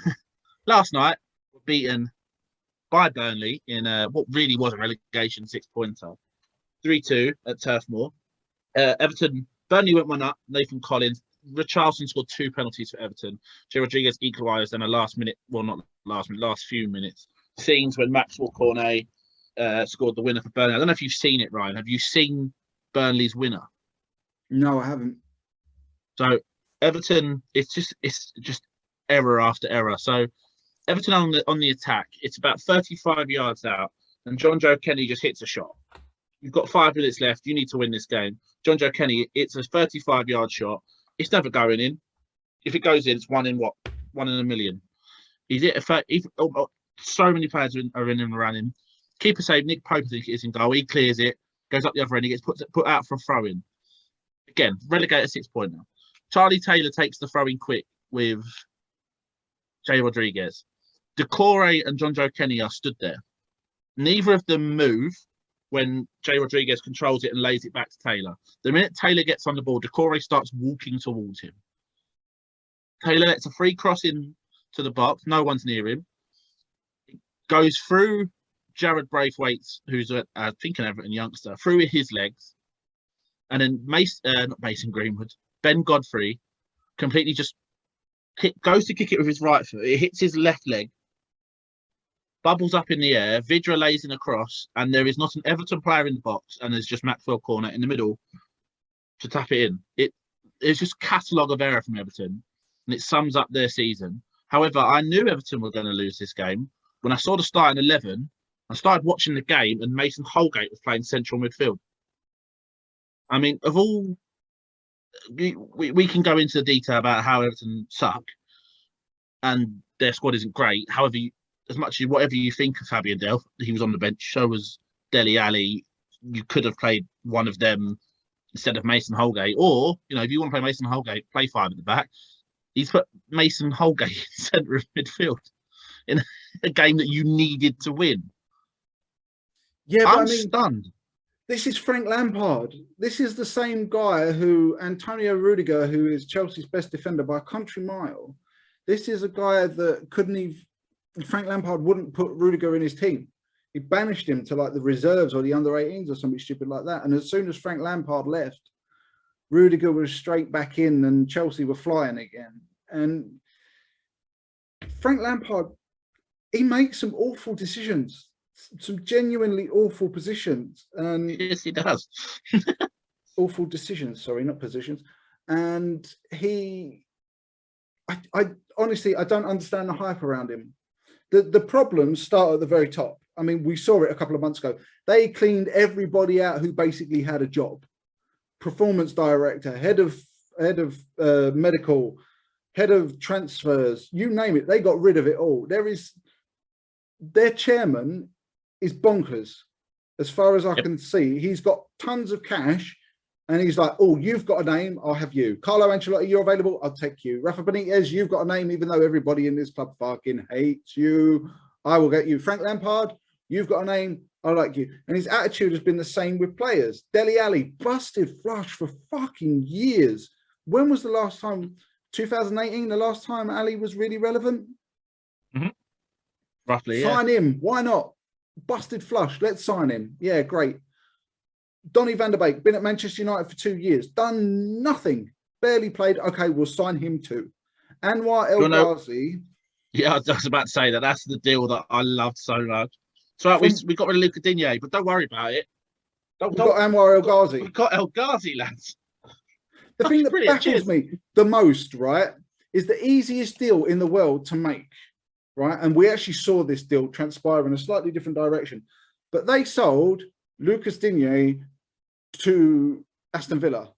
last night were beaten by Burnley in what really was a relegation 6-pointer, 3-2 at Turf Moor. Burnley went one up. Nathan Collins, Richarlison scored 2 penalties for Everton. Jay Rodriguez equalised, and last few minutes scenes when Maxwell Cornet scored the winner for Burnley. I don't know if you've seen it, Ryan. Have you seen Burnley's winner? No, I haven't. So Everton, it's just error after error. So Everton on the attack, it's about 35 yards out, and John Joe Kenny just hits a shot. You've got 5 minutes left. You need to win this game. John Joe Kenny, it's a 35-yard shot. It's never going in. If it goes in, it's 1 in a million. So many players are in and around him. Keeper save, Nick Pope, I think it is, in goal. He clears it, goes up the other end. He gets put out for a throw-in. Again, relegated 6-point now. Charlie Taylor takes the throw-in quick with Jay Rodriguez. Decay and John Joe Kenny are stood there. Neither of them move when Jay Rodriguez controls it and lays it back to Taylor. The minute Taylor gets on the ball, Decay starts walking towards him. Taylor lets a free cross in to the box. No one's near him. It goes through Jared Braithwaite's, who's I think an Everton youngster, through his legs. And then not Mason Greenwood, Ben Godfrey completely just goes to kick it with his right foot. It hits his left leg, bubbles up in the air. Vidra lays in a cross, and there is not an Everton player in the box, and there's just Maxwell Cornet in the middle to tap it in. It's just catalogue of error from Everton, and it sums up their season. However, I knew Everton were going to lose this game. When I saw the starting 11, I started watching the game, and Mason Holgate was playing central midfield. I mean, of all, we can go into the detail about how Everton suck and their squad isn't great. However, as much as whatever you think of Fabian Delph, he was on the bench. So was Dele Alli. You could have played one of them instead of Mason Holgate, or if you want to play Mason Holgate, play 5 at the back. He's put Mason Holgate in centre of midfield in a game that you needed to win. Yeah, I'm stunned. This is Frank Lampard. This is the same guy who Antonio Rudiger, who is Chelsea's best defender by a country mile. This is a guy that Frank Lampard wouldn't put Rudiger in his team. He banished him to like the reserves or the under-18s or something stupid like that. And as soon as Frank Lampard left, Rudiger was straight back in and Chelsea were flying again. And Frank Lampard, he makes some awful decisions some genuinely awful positions. And yes, he does. Awful decisions, sorry, not positions. And I honestly, I don't understand the hype around him. The problems start at the very top. I mean, we saw it a couple of months ago. They cleaned everybody out who basically had a job. Performance director, head of medical, head of transfers, you name it. They got rid of it all. Their chairman is bonkers. As far as I can see, he's got tons of cash. And he's like, oh, you've got a name, I'll have you. Carlo Ancelotti, you're available, I'll take you. Rafa Benitez, you've got a name, even though everybody in this club fucking hates you, I will get you. Frank Lampard, you've got a name, I like you. And his attitude has been the same with players. Dele Alli, busted flush for fucking years. When was the last time, 2018, the last time Ali was really relevant? Mm-hmm. Roughly, Sign him, why not? Busted flush, let's sign him. Yeah, great. Donny van der Beek, been at Manchester United for 2 years, done nothing, barely played. Okay, we'll sign him too. Anwar El Ghazi. Yeah, I was about to say that's the deal that I loved so much. So we got rid of Luca Digne, but don't worry about it. We've got Anwar El Ghazi. We've got El Ghazi, lads. The thing that baffles me the most, right, is the easiest deal in the world to make, right? And we actually saw this deal transpire in a slightly different direction. But they sold Lucas Digne to Aston Villa.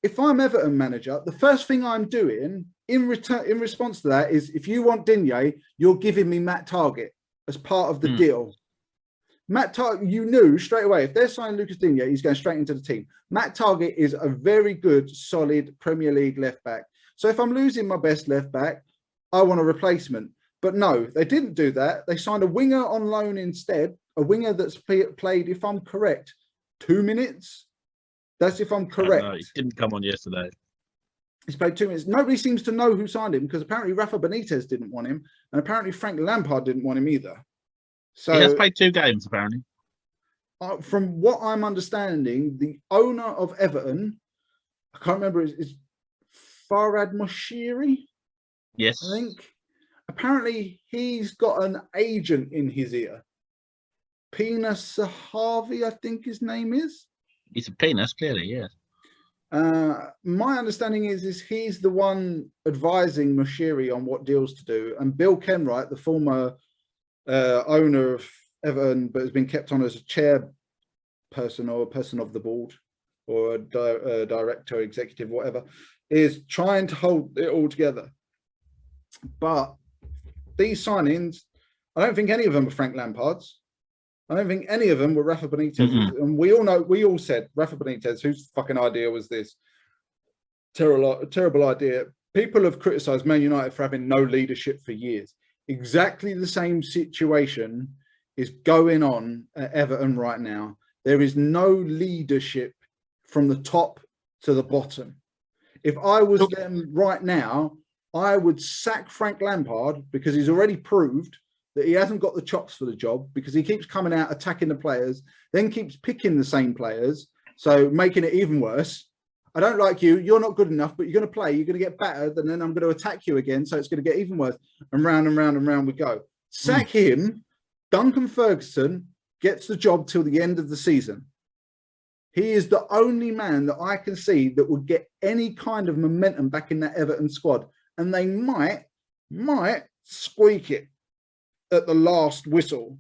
If I'm Everton manager, the first thing I'm doing in response to that is, if you want Digne, you're giving me Matt Targett as part of the deal. Matt Targett, you knew straight away, if they're signing Lucas Digne, he's going straight into the team. Matt Targett is a very good, solid Premier League left back. So if I'm losing my best left back, I want a replacement. But no, they didn't do that. They signed a winger on loan instead, a winger that's played, if I'm correct, 2 minutes. That's if I'm correct. No, he didn't come on yesterday. He's played 2 minutes. Nobody seems to know who signed him, because apparently Rafa Benitez didn't want him, and apparently Frank Lampard didn't want him either. So he has played 2 games, apparently. From what I'm understanding, the owner of Everton, I can't remember, is Farhad Moshiri? Yes. I think. Apparently he's got an agent in his ear. Pina Sahavi, I think his name is. He's a penis, clearly, yeah. My understanding is he's the one advising Moshiri on what deals to do. And Bill Kenwright, the former owner of Everton, but has been kept on as a chairperson or a person of the board or a director, executive, whatever, is trying to hold it all together. But these signings, I don't think any of them are Frank Lampard's. I don't think any of them were Rafa Benitez. And we all said, Rafa Benitez, whose fucking idea was this? Terrible idea. People have criticised Man United for having no leadership for years. Exactly the same situation is going on at Everton right now. There is no leadership from the top to the bottom. If I was them right now, I would sack Frank Lampard, because he's already proved that he hasn't got the chops for the job, because he keeps coming out attacking the players, then keeps picking the same players, so making it even worse. I don't like you, you're not good enough, but you're going to play, you're going to get battered, and then I'm going to attack you again, so it's going to get even worse. And round and round and round we go. Sack him. Duncan Ferguson gets the job till the end of the season. He is the only man that I can see that would get any kind of momentum back in that Everton squad. And they might squeak it at the last whistle.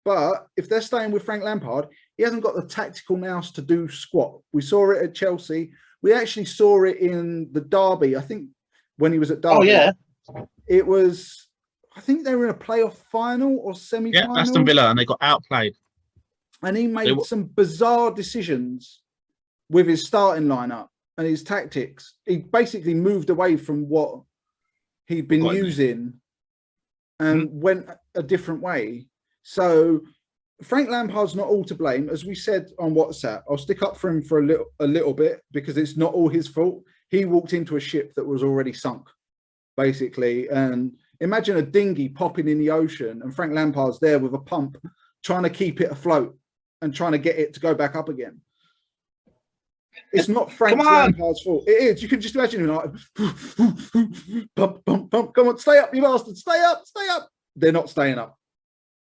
But if they're staying with Frank Lampard, he hasn't got the tactical nous to do squat. We saw it at Chelsea. We actually saw it in the derby, I think, when he was at Derby. Oh, yeah. It was, I think they were in a playoff final or semi-final. Yeah, Aston Villa, and they got outplayed. And he made some bizarre decisions with his starting lineup and his tactics. He basically moved away from what he'd been using and went a different way. So Frank Lampard's not all to blame. As we said on WhatsApp, I'll stick up for him for a little bit, because it's not all his fault. He walked into a ship that was already sunk, basically. And imagine a dinghy popping in the ocean and Frank Lampard's there with a pump trying to keep it afloat and trying to get it to go back up again. It's not Frank Lampard's fault. It is. You can just imagine him like, pump, pump, pump. Come on, stay up, you bastard. Stay up, stay up. They're not staying up.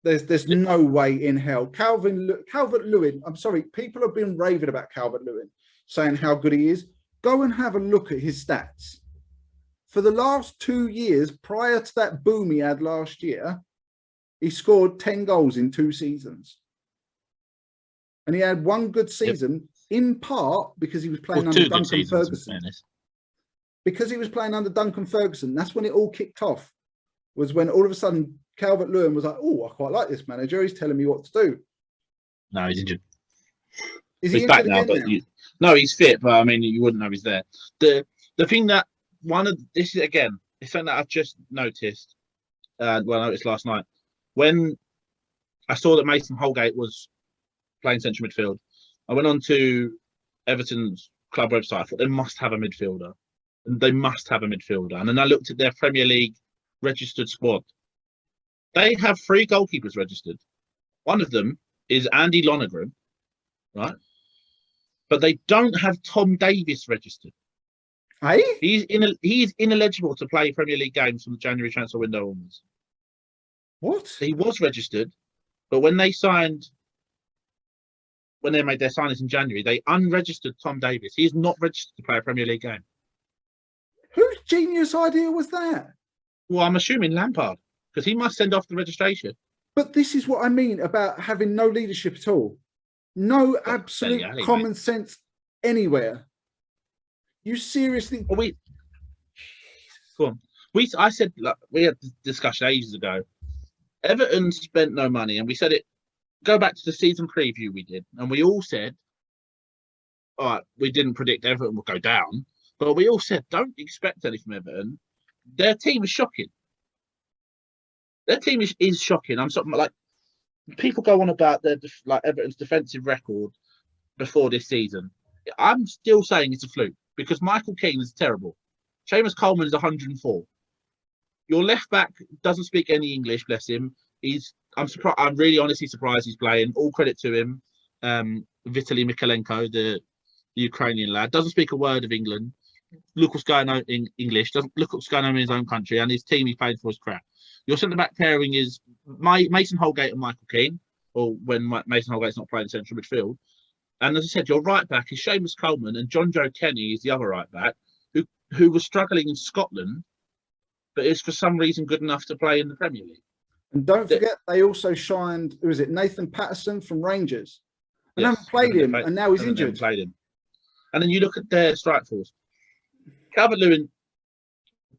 There's no way in hell. Calvert-Lewin, I'm sorry, people have been raving about Calvert-Lewin, saying how good he is. Go and have a look at his stats. For the last 2 years, prior to that boom he had last year, he scored 10 goals in 2 seasons. And he had one good season, in part because he was playing under Duncan Ferguson. Because he was playing under Duncan Ferguson, that's when it all kicked off. Was when all of a sudden Calvert-Lewin was like, "Oh, I quite like this manager. He's telling me what to do." No, he's injured. He's back now, but no, he's fit. But I mean, you wouldn't know he's there. The thing that this is again, it's something that I've just noticed. I noticed last night when I saw that Mason Holgate was playing central midfield. I went on to Everton's club website. I thought they must have a midfielder, and they must have a midfielder. And then I looked at their Premier League registered squad. They have 3 goalkeepers registered. One of them is Andy Lonergan, right? But they don't have Tom Davies registered. Hey? He's ineligible to play Premier League games from the January transfer window onwards. What? He was registered, but when they made their signings in January, they unregistered Tom Davies. He is not registered to play a Premier League game. Whose genius idea was that? Well, I'm assuming Lampard, because he must send off the registration. But this is what I mean about having no leadership at all. No absolute common sense anywhere. You seriously... Well, go on. I said, like, we had this discussion ages ago. Everton spent no money, and we said it. Go back to the season preview we did, and we all said, all right, we didn't predict Everton would go down, but we all said, don't expect anything from Everton. Their team is shocking. Their team is shocking. I'm something like people go on about their Everton's defensive record before this season. I'm still saying it's a fluke because Michael Keane is terrible. Seamus Coleman is 104. Your left back doesn't speak any English. Bless him. I'm surprised. I'm really honestly surprised he's playing. All credit to him. Vitaly Mikalenko, the Ukrainian lad, doesn't speak a word of England. Look what's going on in English. Doesn't look what's going on in his own country, and his team he played for is crap. Your centre back pairing is Mason Holgate and Michael Keane, or when Mason Holgate's not playing central midfield. And as I said, your right back is Seamus Coleman, and John Joe Kenny is the other right back, who was struggling in Scotland, but is for some reason good enough to play in the Premier League. And don't forget, they also signed, who is it, Nathan Patterson from Rangers. And haven't played him, and now he's injured. Played him. And then you look at their strike force. Calvert-Lewin,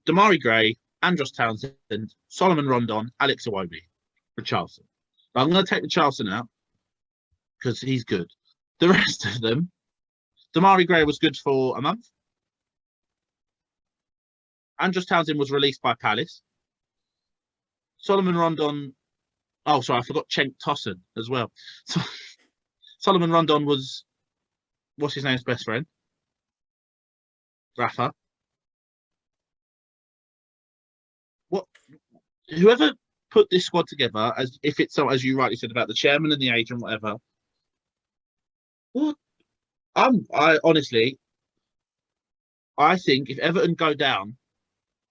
Damari Gray, Andros Townsend, Solomon Rondon, Alex Iwobi, Richarlison. I'm going to take Richarlison out because he's good. The rest of them, Damari Gray was good for a month. Andros Townsend was released by Palace. Solomon Rondon, oh, sorry, I forgot Cenk Tosun as well. So, Solomon Rondon was, what's his name's best friend? Rafa. Whoever put this squad together, as if it's so, as you rightly said about the chairman and the agent, whatever. What? I honestly, I think if Everton go down,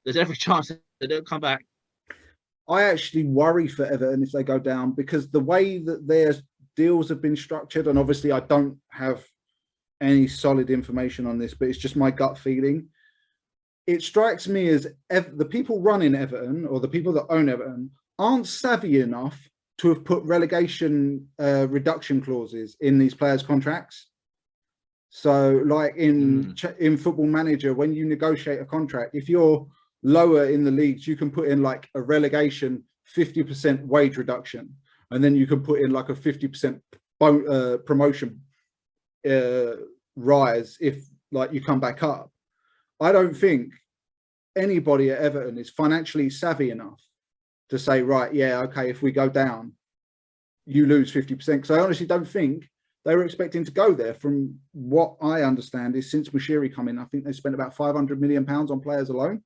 there's every chance they don't come back. I actually worry for Everton if they go down because the way that their deals have been structured, and obviously I don't have any solid information on this, but it's just my gut feeling. It strikes me as the people running Everton or the people that own Everton aren't savvy enough to have put relegation reduction clauses in these players' contracts. So like in Football Manager, when you negotiate a contract, if you're lower in the leagues, you can put in like a relegation 50% wage reduction. And then you can put in like a 50% promotion rise if like you come back up. I don't think anybody at Everton is financially savvy enough to say, right, yeah, okay, if we go down, you lose 50%. Because I honestly don't think they were expecting to go there. From what I understand is since Moshiri come in, I think they spent about £500 million on players alone.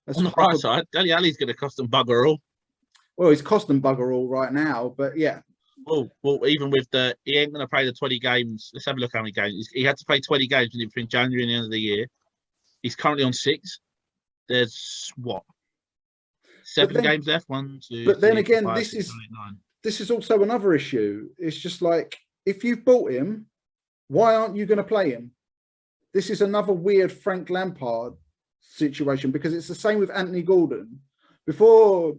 That's on the right side, Dele Alli's going to cost them bugger all. Well, he's cost them bugger all right now, but yeah. Well, even with he ain't going to play the 20 games. Let's have a look how many games. He had to play 20 games between January and the end of the year. He's currently on 6. There's what? 7 games left. 1, 2. But then 3, again, 5, this 6, is 7, 8, 9. this is also another issue. It's just like, if you've bought him, why aren't you going to play him? This is another weird Frank Lampard situation, because it's the same with Anthony Gordon. Before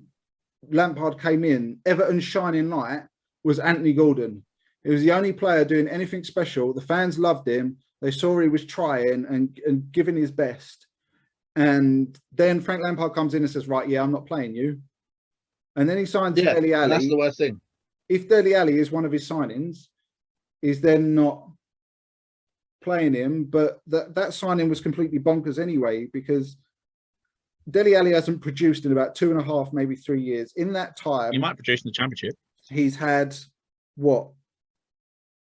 Lampard came in, Everton's shining light was Anthony Gordon. He was the only player doing anything special. The fans loved him. They saw he was trying and giving his best. And then Frank Lampard comes in and says, right, yeah, I'm not playing you. And then he signs Dele Alli. That's the worst thing. If Dele Alli is one of his signings, he's then not playing him. But that signing was completely bonkers anyway, because Dele Alli hasn't produced in about 2.5, maybe 3 years. In that time, he might produce in the Championship. He's had, what,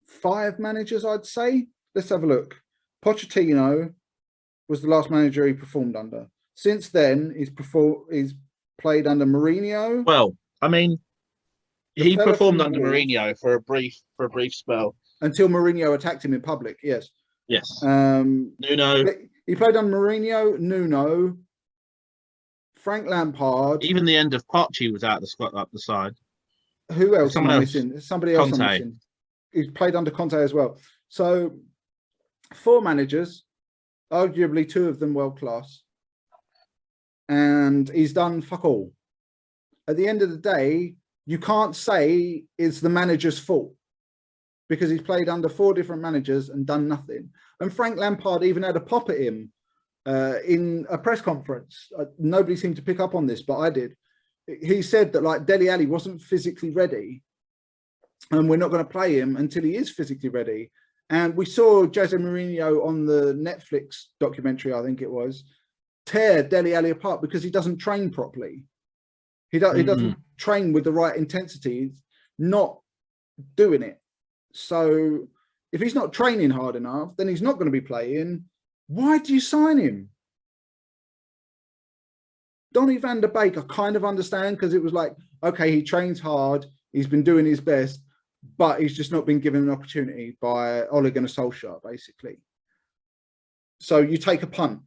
5 managers, I'd say? Let's have a look. Pochettino was the last manager he performed under. Since then, he's played under Mourinho. Well, I mean, he performed under Mourinho for a brief spell until Mourinho attacked him in public. Yes. Yes. Nuno. He played under Mourinho, Nuno, Frank Lampard. Even the end of Poch, was out the squad up the side. Who else am I missing? Somebody else Conte. I'm missing. He's played under Conte as well. So 4 managers, arguably 2 of them world class, and he's done fuck all. At the end of the day, you can't say it's the manager's fault, because he's played under 4 different managers and done nothing. And Frank Lampard even had a pop at him in a press conference. Nobody seemed to pick up on this, but I did. He said that, like, Dele Alli wasn't physically ready, and we're not going to play him until he is physically ready. And we saw Jose Mourinho on the Netflix documentary, I think it was, tear Dele Alli apart because he doesn't train properly. He doesn't train with the right intensity. He's not doing it. So if he's not training hard enough, then he's not going to be playing. Why do you sign him? Donny van der Beek, I kind of understand, because it was like, okay, he trains hard, he's been doing his best, but he's just not been given an opportunity by Ole Gunnar Solskjaer, basically. So you take a punt,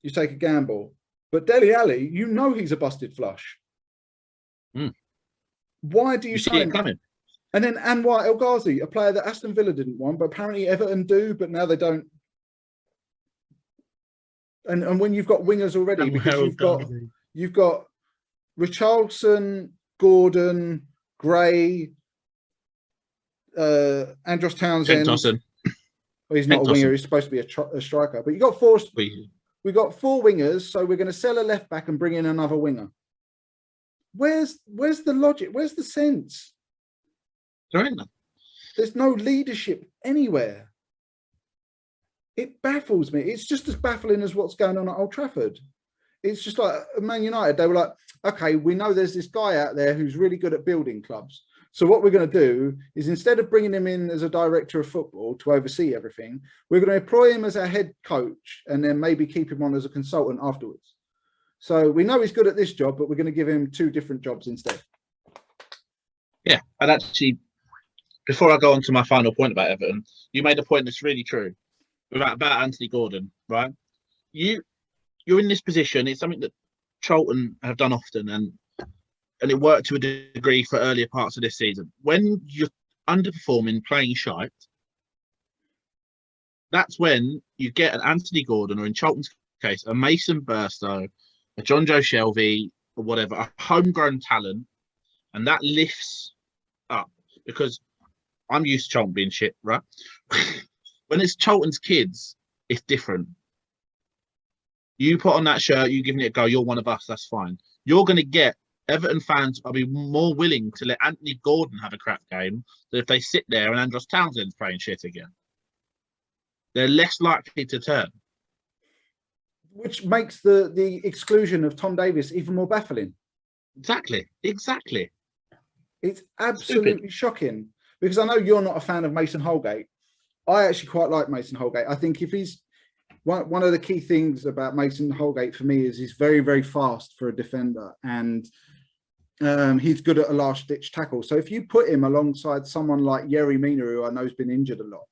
you take a gamble. But Dele Alli, you know he's a busted flush. Why do you sign him? Coming? And then Anwar El Ghazi, a player that Aston Villa didn't want, but apparently Everton do, but now they don't. And when you've got wingers already, because you've got Richarlison, Gordon, Gray, Andros Townsend. Well, he's not a winger; he's supposed to be a striker. But you got 4. We got 4 wingers, so we're going to sell a left back and bring in another winger. Where's the logic? Where's the sense? There's no leadership anywhere. It baffles me. It's just as baffling as what's going on at Old Trafford. It's just like Man United. They were like, okay, we know there's this guy out there who's really good at building clubs. So what we're going to do is, instead of bringing him in as a director of football to oversee everything, we're going to employ him as our head coach and then maybe keep him on as a consultant afterwards. So we know he's good at this job, but we're going to give him 2 different jobs instead. Yeah, and actually, before I go on to my final point about Everton, you made a point that's really true about Anthony Gordon, right? You're in this position. It's something that Charlton have done often, and it worked to a degree for earlier parts of this season. When you're underperforming, playing shite, that's when you get an Anthony Gordon, or in Charlton's case, a Mason Burstow, a John Joe Shelby, or whatever, a homegrown talent, and that lifts up, because I'm used to Charlton being shit, right? When it's Charlton's kids, it's different. You put on that shirt, you giving it a go, you're one of us, that's fine. You're going to get Everton fans will be more willing to let Anthony Gordon have a crap game than if they sit there and Andros Townsend's playing shit again. They're less likely to turn. Which makes the exclusion of Tom Davies even more baffling. Exactly. It's absolutely shocking, because I know you're not a fan of Mason Holgate. I actually quite like Mason Holgate. I think if he's one of the key things about Mason Holgate for me is he's very, very fast for a defender, and he's good at a last-ditch tackle. So if you put him alongside someone like Yerry Mina, who I know has been injured a lot,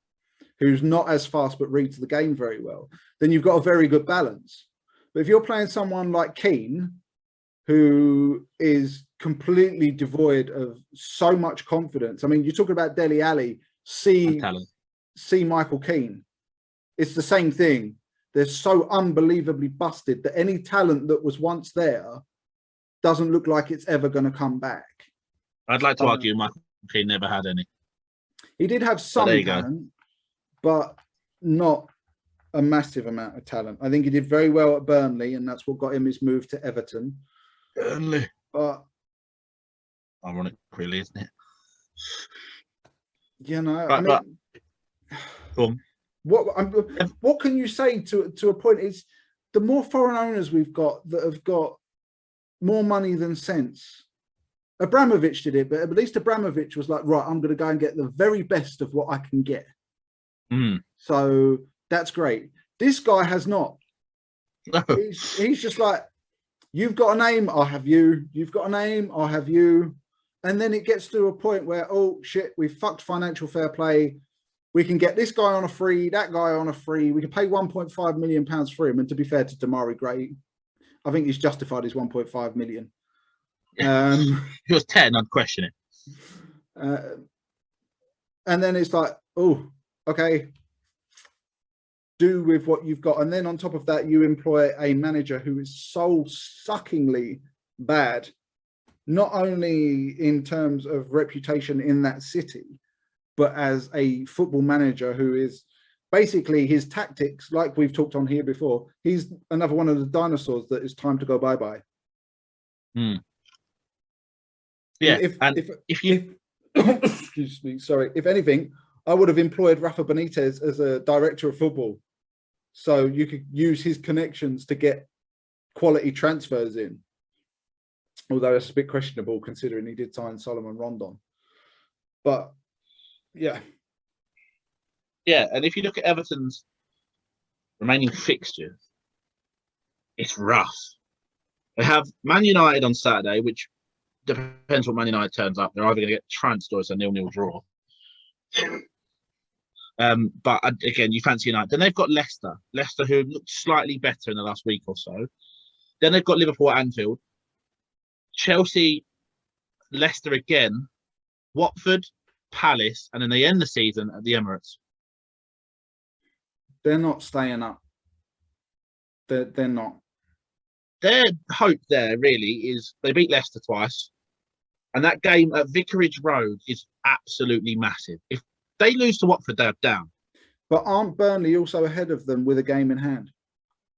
who's not as fast but reads the game very well, then you've got a very good balance. But if you're playing someone like Keane, who is completely devoid of so much confidence. I mean, you're talking about Dele Alli, see Michael Keane. It's the same thing. They're so unbelievably busted that any talent that was once there doesn't look like it's ever going to come back. I'd like to argue Michael Keane never had any. He did have some talent, but not a massive amount of talent. I think he did very well at Burnley, and that's what got him his move to Everton. Burnley. But ironic, really, isn't it? You know, right, I mean, what can you say to a point? Is the more foreign owners we've got that have got more money than sense. Abramovich did it, but at least Abramovich was like, right, I'm going to go and get the very best of what I can get. So that's great. This guy has not. He's just like, you've got a name, I'll have you. You've got a name, I'll have you. And then it gets to a point where, oh shit, we fucked financial fair play. We can get this guy on a free, that guy on a free. We can pay £1.5 million for him. And to be fair to Damari Gray, I think he's justified his 1.5 million. If it was 10, I'd question it. And then it's like, oh, okay, do with what you've got. And then on top of that, you employ a manager who is soul-suckingly bad, not only in terms of reputation in that city, but as a football manager who is basically his tactics, like we've talked on here before, he's another one of the dinosaurs that is time to go bye-bye. Yeah, if you excuse me, sorry, if anything, I would have employed Rafa Benitez as a director of football, so you could use his connections to get quality transfers in. Although it's a bit questionable considering he did sign Solomon Rondon. But yeah, and if you look at Everton's remaining fixtures, it's rough. They have Man United on Saturday, which depends what Man United turns up. They're either going to get trounced or it's a 0-0 draw. But again, you fancy United. Then they've got Leicester, who looked slightly better in the last week or so. Then they've got Liverpool at Anfield, Chelsea, Leicester again, Watford, Palace, and then they end the season at the Emirates. They're not staying up. They're not. Their hope there really is they beat Leicester twice, and that game at Vicarage Road is absolutely massive. If they lose to Watford, they're down. But aren't Burnley also ahead of them with a game in hand?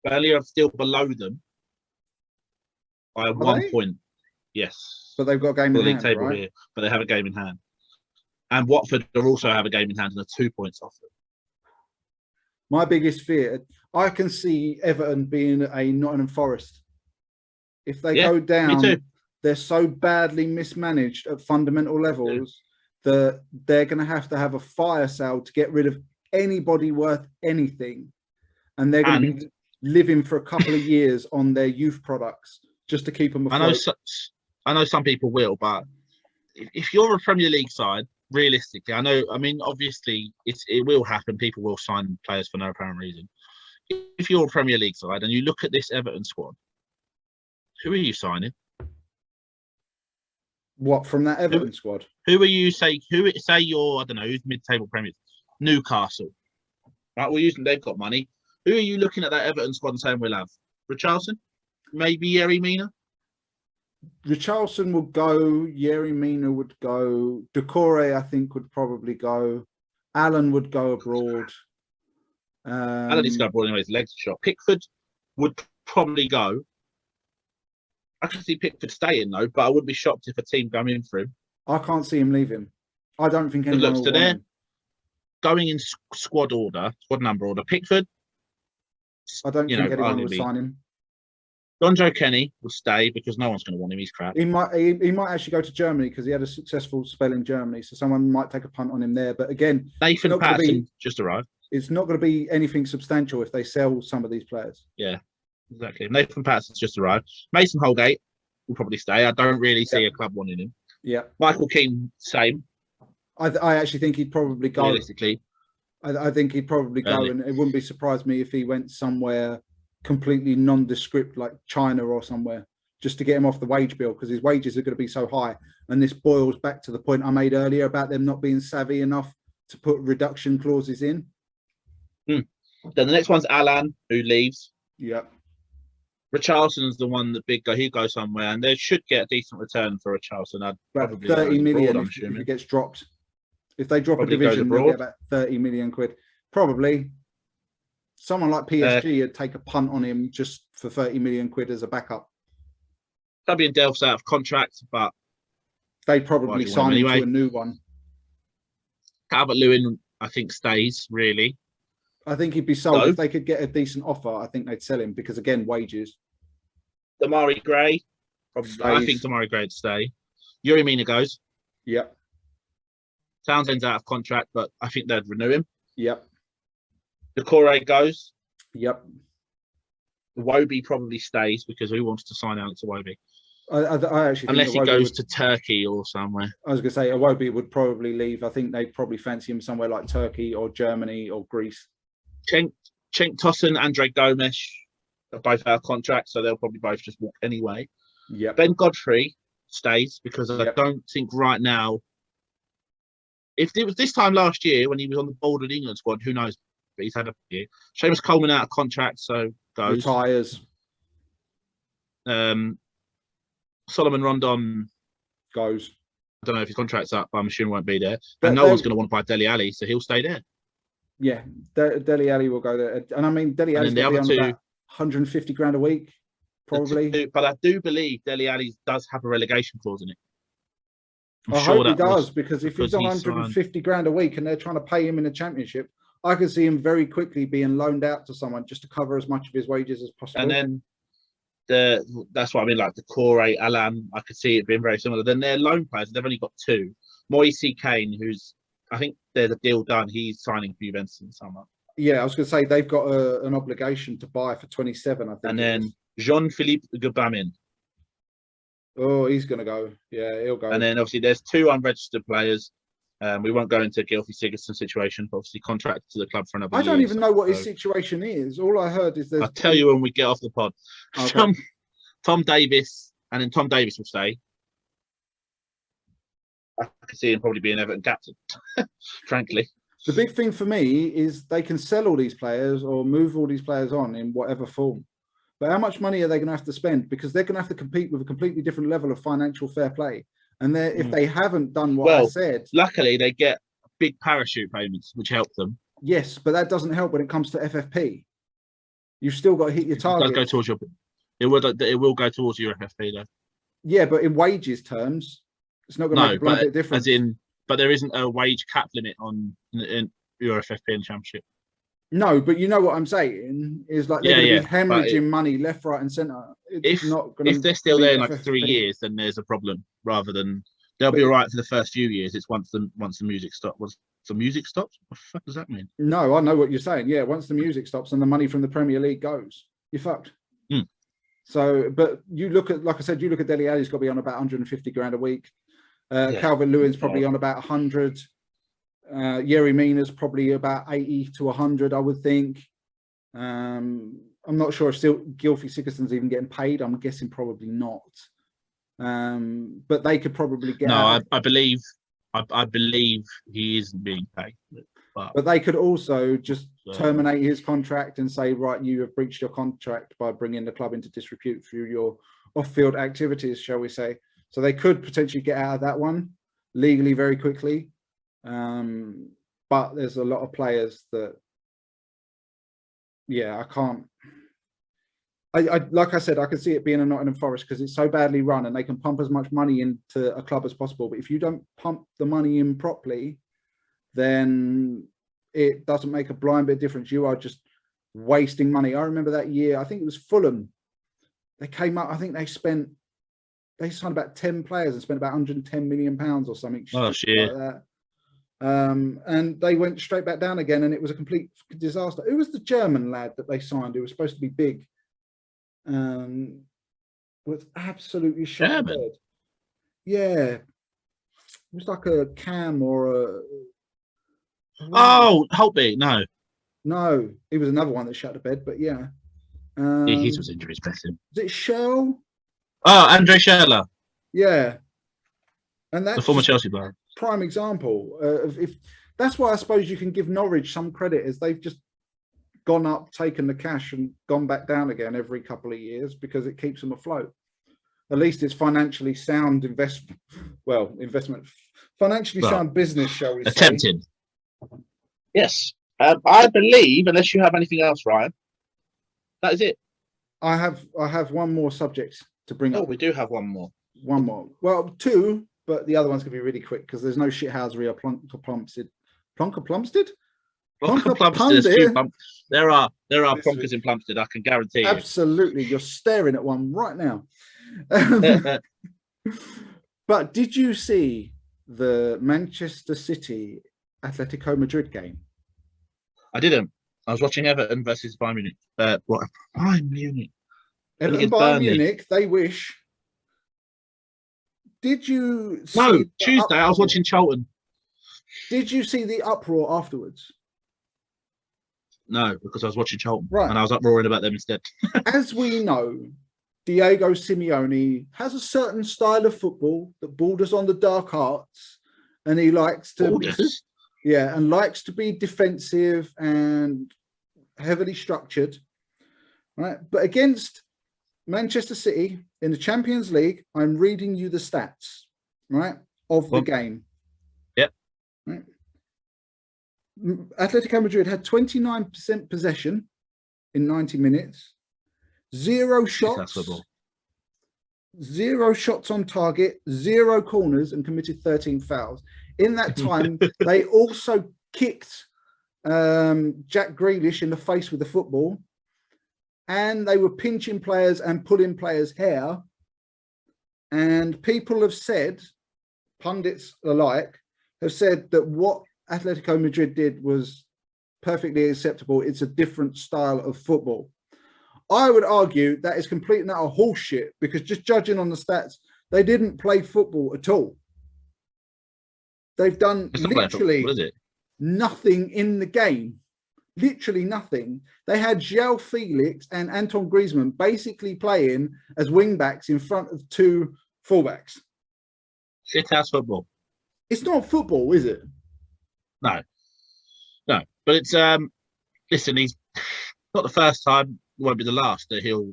Burnley are still below them by 1 point. Yes. But they've got a game in hand, right? Here, but they have a game in hand. And Watford also have a game in hand and are 2 points off them. My biggest fear, I can see Everton being a Nottingham Forest. If they go down, they're so badly mismanaged at fundamental levels that they're going to have a fire sale to get rid of anybody worth anything. And they're going to be living for a couple of years on their youth products just to keep them afloat. I know some people will, but if you're a Premier League side, realistically, obviously it will happen. People will sign players for no apparent reason. If you're a Premier League side and you look at this Everton squad, who are you signing? What, from that Everton squad? Who are you say you're, I don't know, who's mid-table Premier? Newcastle. Right, they've got money. Who are you looking at that Everton squad and saying we'll have? Richarlison? Maybe Yerry Mina? Richarlison would go, Yerry Mina would go, Decore I think would probably go, Allen would go abroad. Allen needs to go abroad anyway, his legs are shot. Pickford would probably go. I can see Pickford staying though, but I wouldn't be shocked if a team come in for him. I can't see him leaving. I don't think anyone will want him. Going in squad number order. Pickford. I don't think anyone will sign him. John Joe Kenny will stay because no one's going to want him. He's crap. He might actually go to Germany because he had a successful spell in Germany, so someone might take a punt on him there. But again, Nathan Patterson just arrived. It's not going to be anything substantial if they sell some of these players. Yeah, exactly. Nathan Patterson's just arrived. Mason Holgate will probably stay. I don't really see a club wanting him. Yeah. Michael Keane, same. I actually think he'd probably go. Realistically, I think he'd probably go, and it wouldn't be surprised me if he went somewhere completely nondescript like China or somewhere, just to get him off the wage bill, because his wages are going to be so high. And this boils back to the point I made earlier about them not being savvy enough to put reduction clauses in. Then the next one's Alan, who leaves. Yep. Richarlison's the one, the big guy. He goes somewhere, and they should get a decent return for Richarlison. I'd probably 30 million abroad, if it gets dropped. If they drop Probably a division, they'll get about 30 million quid. Probably. Someone like PSG would take a punt on him just for 30 million quid as a backup. Fabian Delph's out of contract, but they'd probably sign him anyway to a new one. Calvert-Lewin, I think, stays, really. I think he'd be sold. If they could get a decent offer, I think they'd sell him because, again, wages. Damari Gray, probably. I think Damari Gray would stay. Yuri Mina goes. Yep. Townsend's out of contract, but I think they'd renew him. Yep. Decore goes. Yep. Iwobi probably stays because who wants to sign Alex Iwobi? I actually unless he goes to Turkey or somewhere. I was going to say Iwobi would probably leave. I think they'd probably fancy him somewhere like Turkey or Germany or Greece. Cenk Tosun, Andre Gomes are both out of contract, so they'll probably both just walk anyway. Yeah. Ben Godfrey stays because I don't think right now. If it was this time last year when he was on the board of the England squad, who knows? But he's had a year. Seamus Coleman out of contract, so goes. Retires. Solomon Rondon goes. I don't know if his contract's up, but I'm assuming won't be there. And no one's going to want to buy Dele Alli, so he'll stay there. Yeah, Dele Alli will go there. And I mean, Dele Alli's going to be on about 150 grand a week, probably. But I do believe Dele Alli does have a relegation clause in it. I hope he does, because if he's on 150 grand a week and they're trying to pay him in the Championship, I could see him very quickly being loaned out to someone just to cover as much of his wages as possible. And then that's what I mean, like Decore, Alan, I could see it being very similar. Then their loan players, they've only got two. Moise Kane, who's, I think there's a deal done. He's signing for Juventus in the summer. Yeah, I was going to say they've got an obligation to buy for 27, I think. And then Jean-Philippe Gbamin. Oh, he's going to go. Yeah, he'll go. And then obviously there's two unregistered players. We won't go into Gylfi Sigurdsson's situation, but obviously contracted to the club for another year. I don't even know what his situation is. All I heard is I'll tell you when we get off the pod. Okay. Tom Davis, and then Tom Davis will stay. I could see him probably being Everton captain, frankly. The big thing for me is they can sell all these players or move all these players on in whatever form. But how much money are they going to have to spend? Because they're going to have to compete with a completely different level of financial fair play. And if they haven't done what I said... Luckily, they get big parachute payments, which help them. Yes, but that doesn't help when it comes to FFP. You've still got to hit your target. It does go towards it will go towards your FFP, though. Yeah, but in wages terms, it's not going to make a blanket difference. But there isn't a wage cap limit in your FFP in the Championship. No, but you know what I'm saying is like they're going to be hemorrhaging money left, right, and centre. If they're still there in like 3 years, then there's a problem. Rather than they'll be all right for the first few years. It's once the music stops. Once the music stops, what the fuck does that mean? No, I know what you're saying. Yeah, once the music stops and the money from the Premier League goes, you're fucked. So, but you look at, like I said, Dele Alli's got to be on about 150 grand a week. Calvert-Lewin's probably on about 100. Yerry Mina's probably about 80 to 100, I would think. I'm not sure if still Gylfi Sigurdsson's even getting paid. I'm guessing probably not. But they could probably get. No, I believe he isn't being paid. But they could also just terminate his contract and say, right, you have breached your contract by bringing the club into disrepute through your off-field activities, shall we say. So they could potentially get out of that one legally very quickly. But there's a lot of players that, I can't. I like I said, I could see it being a Nottingham Forest because it's so badly run and they can pump as much money into a club as possible. But if you don't pump the money in properly, then it doesn't make a blind bit of difference. You are just wasting money. I remember that year, I think it was Fulham. They came up, I think they signed about 10 players and spent about £110 million or something. Oh, shit. Like that. And they went straight back down again and it was a complete disaster. It was the German lad that they signed who was supposed to be big. Was absolutely shot dead. Yeah. It was like a Cam or a... Oh, Holtby, no, he was another one that shut the bed, but yeah. His was injuries, bless him. Is it Shell? Oh, Andre Schürrle. Yeah. And that's the former Chelsea player. Prime example of if that's why I suppose you can give Norwich some credit, as they've just gone up, taken the cash and gone back down again every couple of years, because it keeps them afloat. At least it's financially sound investment. Well, financially sound business, shall we say. Attempted. Yes. I believe, unless you have anything else, Ryan, that is it. I have one more subject to bring up. Oh, we do have one more. One more. Well, two, but the other one's going to be really quick because there's no shithousery or Plonker Plumstead. Plonker Plumstead? Plonker Plumstead. There are plonkers in Plumstead, I can guarantee you. Absolutely. You're staring at one right now. But did you see the Manchester City Athletico Madrid game? I didn't. I was watching Everton versus Bayern Munich. Bayern Munich. Everton Bayern Munich, they wish. Did you see? No, Tuesday I was watching Charlton. Did you see the uproar afterwards? No, because I was watching Charlton. Right. And I was uproaring about them instead. As we know, Diego Simeone has a certain style of football that borders on the dark arts, and he likes to and likes to be defensive and heavily structured, right? But against Manchester City in the Champions League, I'm reading you the stats, right, of the game. Yep. Right? Atletico Madrid had 29% possession in 90 minutes, 0 shots, 0 shots on target, 0 corners, and committed 13 fouls. In that time, they also kicked Jack Grealish in the face with the football, and they were pinching players and pulling players' hair. And people have said, pundits alike, have said that what Atletico Madrid did was perfectly acceptable. It's a different style of football. I would argue that is complete and utter horseshit, because just judging on the stats, they didn't play football at all. They've done literally nothing in the game. Literally nothing. They had João Felix and Antoine Griezmann basically playing as wing backs in front of 2 fullbacks. Shithouse football. It's not football, is it? No. But it's listen, he's not the first time, it won't be the last that he'll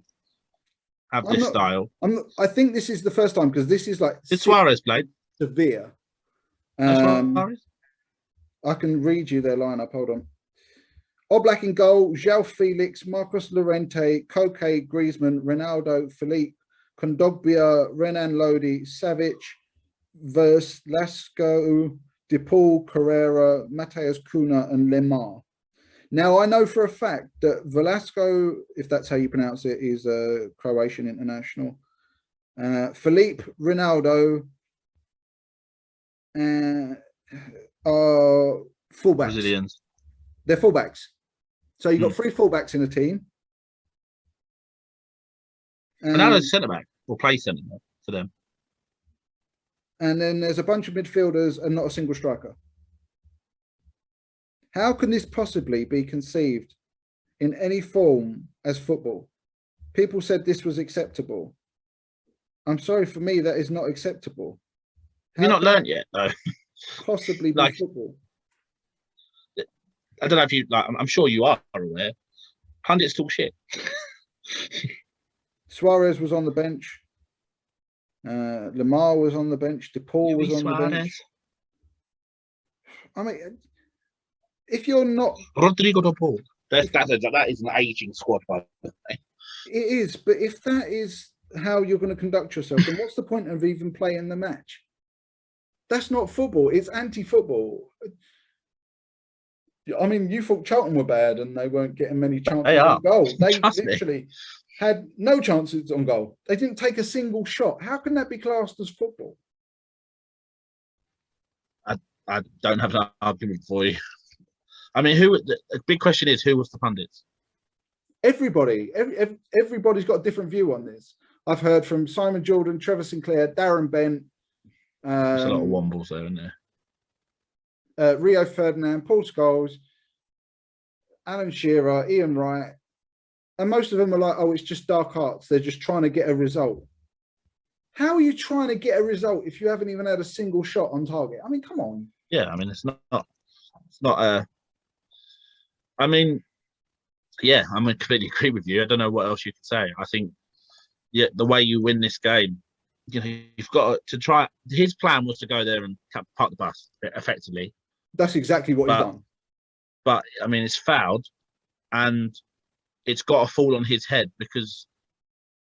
have this style. I think this is the first time, because this is like Suarez played severe. I can read you their lineup. Hold on. Oblak in goal, João Felix, Marcos Llorente, Koke, Griezmann, Ronaldo, Philippe, Kondogbia, Renan Lodi, Savic, Velasco, De Paul, Carrera, Mateus Cunha, and Lemar. Now, I know for a fact that Velasco, if that's how you pronounce it, is a Croatian international. Philippe, Ronaldo, are fullbacks. Brazilians. They're fullbacks. So you've got 3 fullbacks in the team. Ronaldo's centre back, or play centre back for them. And then there's a bunch of midfielders and not a single striker. How can this possibly be conceived in any form as football? People said this was acceptable. I'm sorry, for me, that is not acceptable. Have you not learned yet, though? Possibly be football. I don't know if you like. I'm sure you are aware. Pundits talk shit. Suarez was on the bench. Lemar was on the bench. De Paul was on the bench. I mean, if you're not Rodrigo De Paul, that is an aging squad, by the way. It is, but if that is how you're going to conduct yourself, then what's the point of even playing the match? That's not football. It's anti-football. I mean, you thought Charlton were bad and they weren't getting many chances on goal. They literally had no chances on goal. They didn't take a single shot. How can that be classed as football? I don't have an argument for you. I mean, the big question is, who was the pundits? Everybody. Everybody's got a different view on this. I've heard from Simon Jordan, Trevor Sinclair, Darren Bent. There's a lot of wombles there, isn't there? Rio Ferdinand, Paul Scholes, Alan Shearer, Ian Wright, and most of them are like, oh, it's just dark arts. They're just trying to get a result. How are you trying to get a result if you haven't even had a single shot on target? I mean, come on. Yeah, I mean, it's not I mean, yeah, I completely agree with you. I don't know what else you could say. I think, yeah, the way you win this game, you've got to try. His plan was to go there and park the bus effectively. That's exactly what he's done. But I mean, it's fouled, and it's got to fall on his head because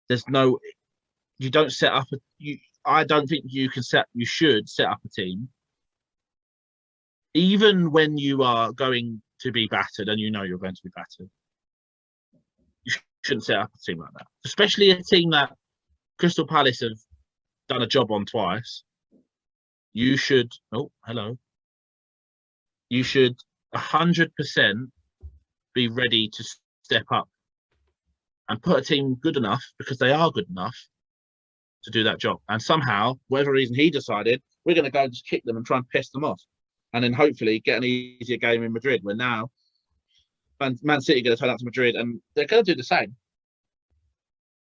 there's no. You don't set up I don't think you should set up a team, even when you are going to be battered and you're going to be battered. You shouldn't set up a team like that, especially a team that Crystal Palace have done a job on twice. You should. Oh, hello. You should 100% be ready to step up and put a team good enough, because they are good enough to do that job. And somehow, whatever reason, he decided we're going to go and just kick them and try and piss them off, and then hopefully get an easier game in Madrid. Where now Man City are going to turn out to Madrid and they're going to do the same.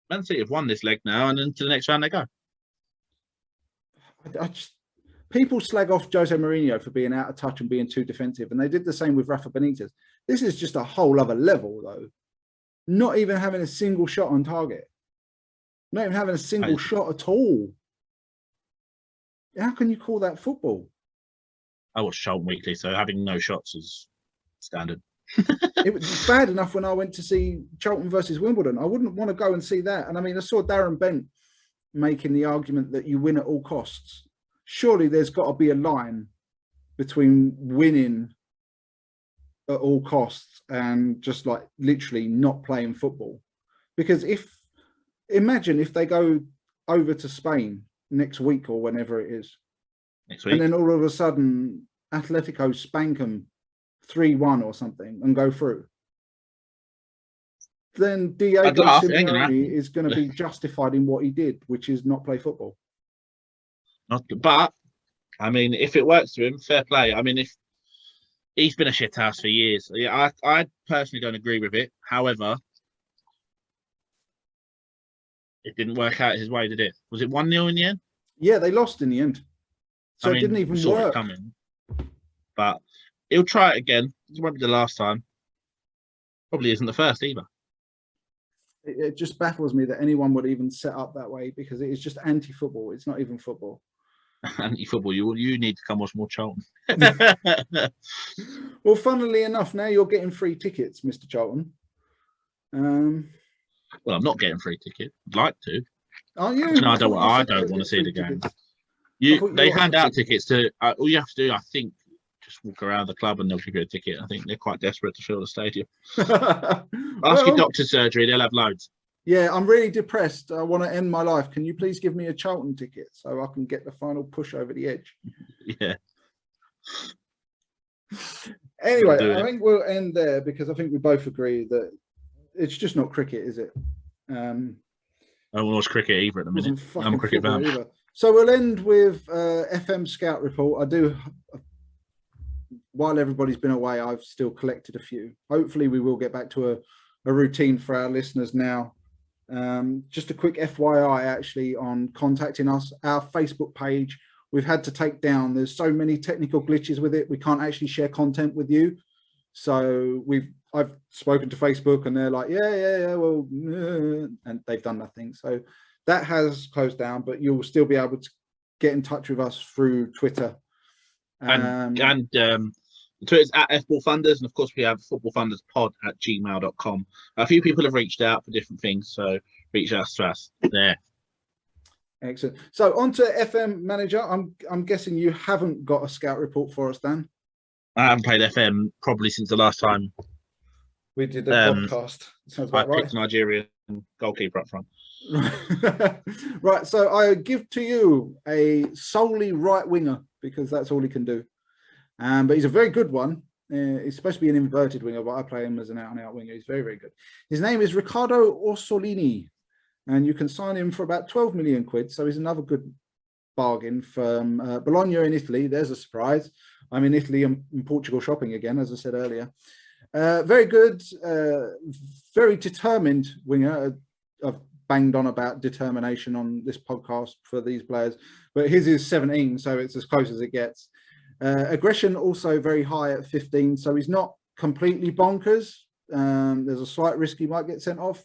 Man City have won this leg now, and then to the next round they go. People slag off Jose Mourinho for being out of touch and being too defensive, and they did the same with Rafa Benitez. This is just a whole other level, though. Not even having a single shot on target. Not even having a single shot at all. How can you call that football? I watch Charlton weekly, so having no shots is standard. It was bad enough when I went to see Charlton versus Wimbledon. I wouldn't want to go and see that. And I mean, I saw Darren Bent making the argument that you win at all costs. Surely there's got to be a line between winning at all costs and just like literally not playing football. Because imagine if they go over to Spain next week or whenever it is, and then all of a sudden Atletico spank them 3-1 or something and go through, then Diego Simeone is going to be justified in what he did, which is not play football. But I mean, if it works for him, fair play. I mean, if he's been a shithouse for years, yeah, I personally don't agree with it. However, it didn't work out his way, did it? Was it 1-0 in the end? Yeah, they lost in the end. So it didn't even work. Coming. But he'll try it again. It won't be the last time. Probably isn't the first either. It just baffles me that anyone would even set up that way, because it is just anti-football. It's not even football. Anti-football. You need to come watch more Charlton. Well, funnily enough, now you're getting free tickets, Mr. Charlton. Well, I'm not getting free tickets. I'd like to. Aren't you? No, I don't want to see the game. They hand out tickets to. All you have to do, I think, just walk around the club and they'll give you a ticket. I think they're quite desperate to fill the stadium. Ask your doctor's surgery; they'll have loads. Yeah, I'm really depressed. I want to end my life. Can you please give me a Charlton ticket so I can get the final push over the edge? Yeah. Anyway, I think we'll end there, because I think we both agree that it's just not cricket, is it? I don't watch cricket either at the minute. I'm a cricket fan. Either. So we'll end with FM Scout Report. While everybody's been away, I've still collected a few. Hopefully we will get back to a routine for our listeners now. Just a quick FYI actually on contacting us, our Facebook page, we've had to take down. There's so many technical glitches with it. We can't actually share content with you. So I've spoken to Facebook and they're like, yeah, well, and they've done nothing. So that has closed down, but you'll still be able to get in touch with us through Twitter. Twitter's at FBallFunders, and of course we have footballfunderspod@gmail.com. A few people have reached out for different things, so reach out to us there. Excellent. So on to FM Manager. I'm guessing you haven't got a scout report for us, Dan? I haven't played FM probably since the last time we did a podcast. Sounds about right. Picked Nigerian goalkeeper up front. Right, so I give to you a solely right winger, because that's all he can do. But he's a very good one. He's supposed to be an inverted winger, but I play him as an out-and-out winger. He's very, very good. His name is Ricardo Orsolini, and you can sign him for about 12 million quid. So he's another good bargain from Bologna in Italy. There's a surprise. I'm in Italy and in Portugal shopping again, as I said earlier. Very good, very determined winger. I've banged on about determination on this podcast for these players, but his is 17, so it's as close as it gets. Aggression also very high at 15, so he's not completely bonkers. There's a slight risk he might get sent off,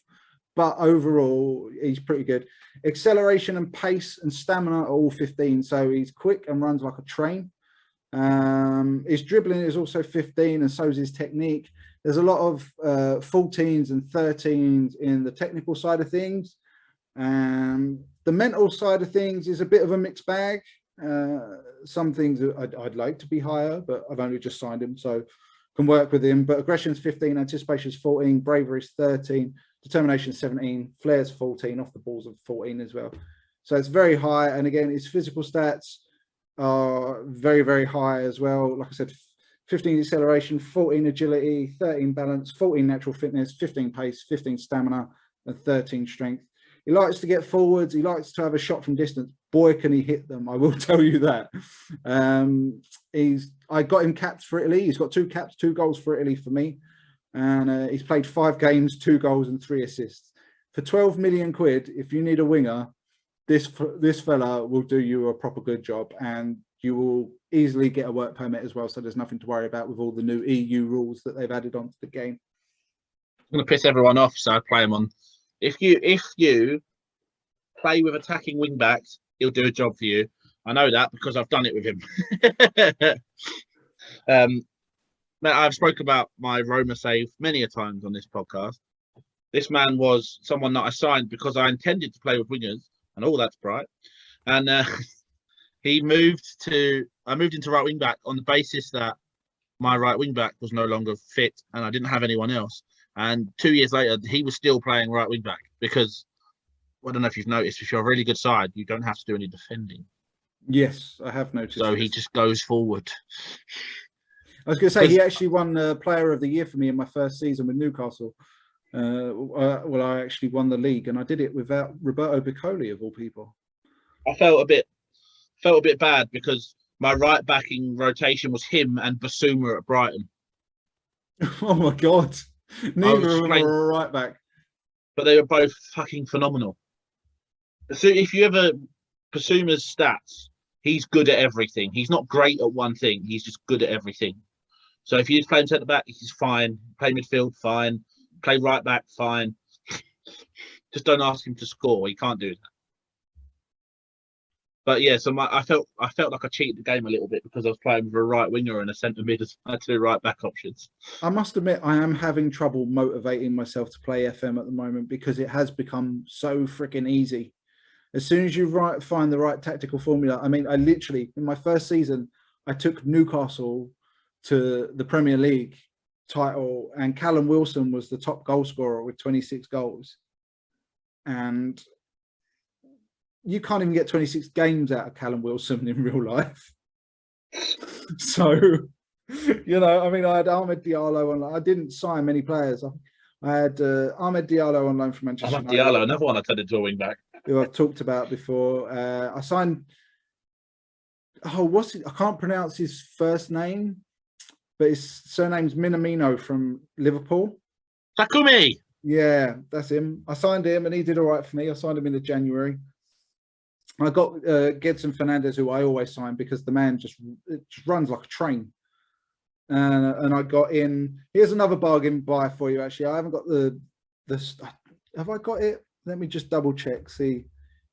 but overall he's pretty good. Acceleration and pace and stamina are all 15, so he's quick and runs like a train. His dribbling is also 15, and so is his technique. There's a lot of 14s and 13s in the technical side of things. The mental side of things is a bit of a mixed bag. Some things I'd like to be higher, but I've only just signed him, so can work with him. But aggression's 15, anticipation's 14, bravery's 13, determination's 17, flair's 14, off the balls of 14 as well. So it's very high. And again, his physical stats are very, very high as well. Like I said, 15 acceleration, 14 agility, 13 balance, 14 natural fitness, 15 pace, 15 stamina, and 13 strength. He likes to get forwards. He likes to have a shot from distance. Boy, can he hit them. I will tell you that. I got him capped for Italy. He's got 2 caps, 2 goals for Italy for me. And he's played 5 games, 2 goals and 3 assists. For 12 million quid, if you need a winger, this fella will do you a proper good job, and you will easily get a work permit as well. So there's nothing to worry about with all the new EU rules that they've added onto the game. I'm going to piss everyone off, so I play him on. If you play with attacking wing backs, he'll do a job for you. I know that because I've done it with him. I've spoken about my Roma save many a times on this podcast. This man was someone that I signed because I intended to play with wingers, and all that's bright. And I moved into right wing back on the basis that my right wing back was no longer fit and I didn't have anyone else. And 2 years later, he was still playing right wing back because, I don't know if you've noticed, if you're a really good side, you don't have to do any defending. Yes, I have noticed. So he just goes forward. I was going to say, he actually won Player of the Year for me in my first season with Newcastle. Well, I actually won the league, and I did it without Roberto Piccoli, of all people. I felt a bit bad because my right backing rotation was him and Basuma at Brighton. Oh my God. Neither of them were a right back. But they were both fucking phenomenal. So if you ever, Basuma's stats, he's good at everything. He's not great at one thing. He's just good at everything. So if you play him centre back, he's fine. Play midfield, fine. Play right back, fine. Just don't ask him to score. He can't do that. But yeah, so I felt like I cheated the game a little bit because I was playing with a right winger and a centre mid as my 2 right back options. I must admit, I am having trouble motivating myself to play FM at the moment because it has become so freaking easy. As soon as you find the right tactical formula, I mean, I literally, in my first season, I took Newcastle to the Premier League title, and Callum Wilson was the top goal scorer with 26 goals. And you can't even get 26 games out of Callum Wilson in real life. So, you know, I mean, I had Ahmed Diallo on. I didn't sign many players. I had Ahmed Diallo on loan from Manchester Ahmed Diallo, another one I turned into a wing back. Who I've talked about before. I signed. Oh, what's it? I can't pronounce his first name, but his surname's Minamino from Liverpool. Takumi. Yeah, that's him. I signed him, and he did all right for me. I signed him in January. I got Gedson Fernandez, who I always sign because the man just runs like a train. And I got in. Here's another bargain buy for you. Actually, I haven't got the. Have I got it? Let me just double check, see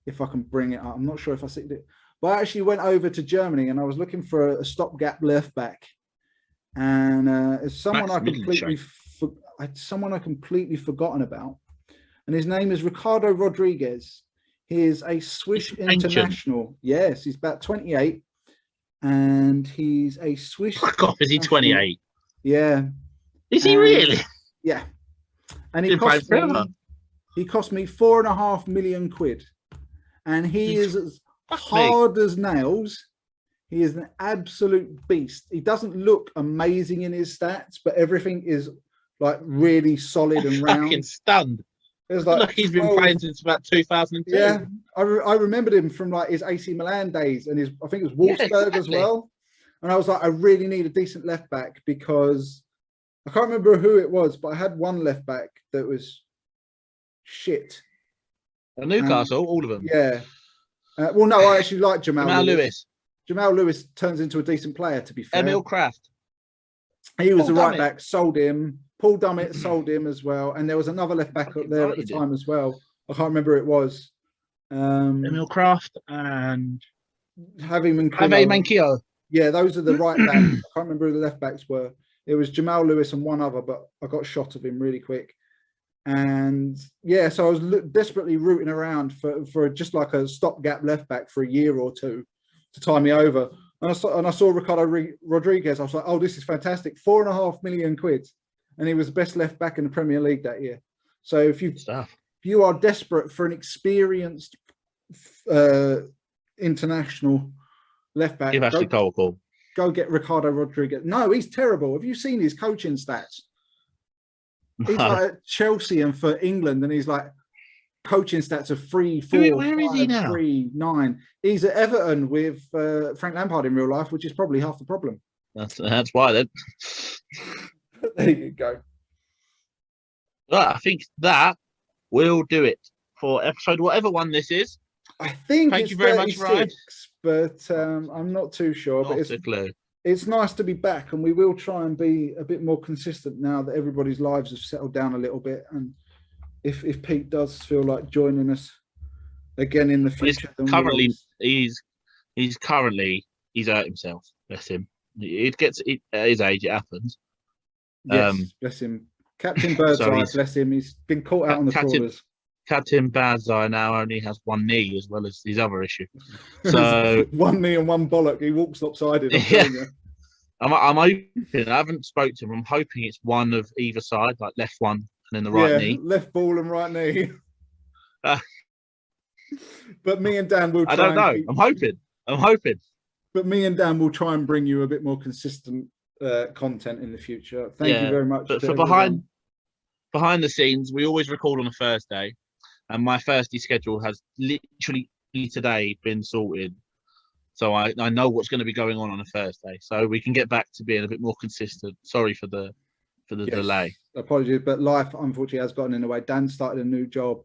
if I can bring it up. I'm not sure if I see it, but I actually went over to Germany and I was looking for a stopgap left back, and it's someone I completely forgotten about, and his name is Ricardo Rodriguez. He is a Swiss international. Yes, he's about 28, and he's a Swiss. Fuck off! Is he 28? Yeah. Is he really? Yeah. And he cost me 4.5 million quid, and he is as hard as nails. He is an absolute beast. He doesn't look amazing in his stats, but everything is like really solid and round. Fucking stunned. It's like look, he's been playing since about 2002. Yeah, I remembered him from like his AC Milan days and I think it was Wolfsburg as well. And I was like, I really need a decent left back because I can't remember who it was, but I had one left back that was shit. Newcastle, all of them. Yeah. Well, no, I actually like Jamal Lewis. Jamal Lewis turns into a decent player, to be fair. Emil Kraft. He was the right back, sold him. Paul Dummett sold him as well. And there was another left back up there at the time as well. I can't remember who it was. Emil Kraft and Javi Mankio. Yeah, those are the right backs. I can't remember who the left backs were. It was Jamal Lewis and one other, but I got shot of him really quick. And yeah, so I was desperately rooting around for just like a stopgap left back for a year or two to tie me over. And I saw Ricardo Rodriguez. I was like, oh, this is fantastic. £4.5 million. And he was the best left back in the Premier League that year. So if you are desperate for an experienced international left back, give Ashley Cole a call. Go get Ricardo Rodriguez. No, he's terrible. Have you seen his coaching stats? He's like at Chelsea and for England, and he's like coaching stats of 3, 4, where 5, is he now? 3, 9. He's at Everton with Frank Lampard in real life, which is probably half the problem. That's why then. There you go. Well, I think that will do it for episode whatever one this is. I think Thank you very much, Ryan. But I'm not too sure. Not but a clue. It's nice to be back, and we will try and be a bit more consistent now that everybody's lives have settled down a little bit. And if Pete does feel like joining us again in the future, then currently he's hurt himself. Bless him. It gets at his age. It happens. Yes, bless him. Captain Birdseye, bless him. He's been caught out on the crawlers. Captain Birdseye now only has one knee as well as his other issue. So one knee and one bollock. He walks lopsided. I'm hoping. I haven't spoke to him. I'm hoping it's one of either side, like left one and then the right knee. Left ball and right knee. But me and Dan will. I don't know. I'm hoping. But me and Dan will try and bring you a bit more consistent content in the future. Thank you very much. But for behind the scenes, we always record on a Thursday, and my Thursday schedule has literally today been sorted. So I know what's going to be going on a Thursday, so we can get back to being a bit more consistent. Sorry for the delay. Apologies, but life unfortunately has gotten in the way. Dan started a new job.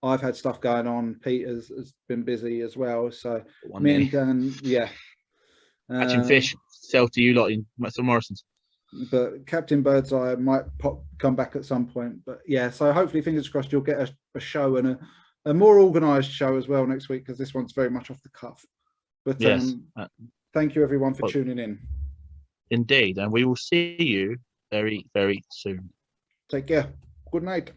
I've had stuff going on. Pete has been busy as well. So me and Dan, catching fish, sell to you lot in St Morrison's. But Captain Birdseye might come back at some point. But yeah, so hopefully, fingers crossed, you'll get a show and a more organised show as well next week, because this one's very much off the cuff. But thank you everyone for tuning in. Indeed, and we will see you very, very soon. Take care. Good night.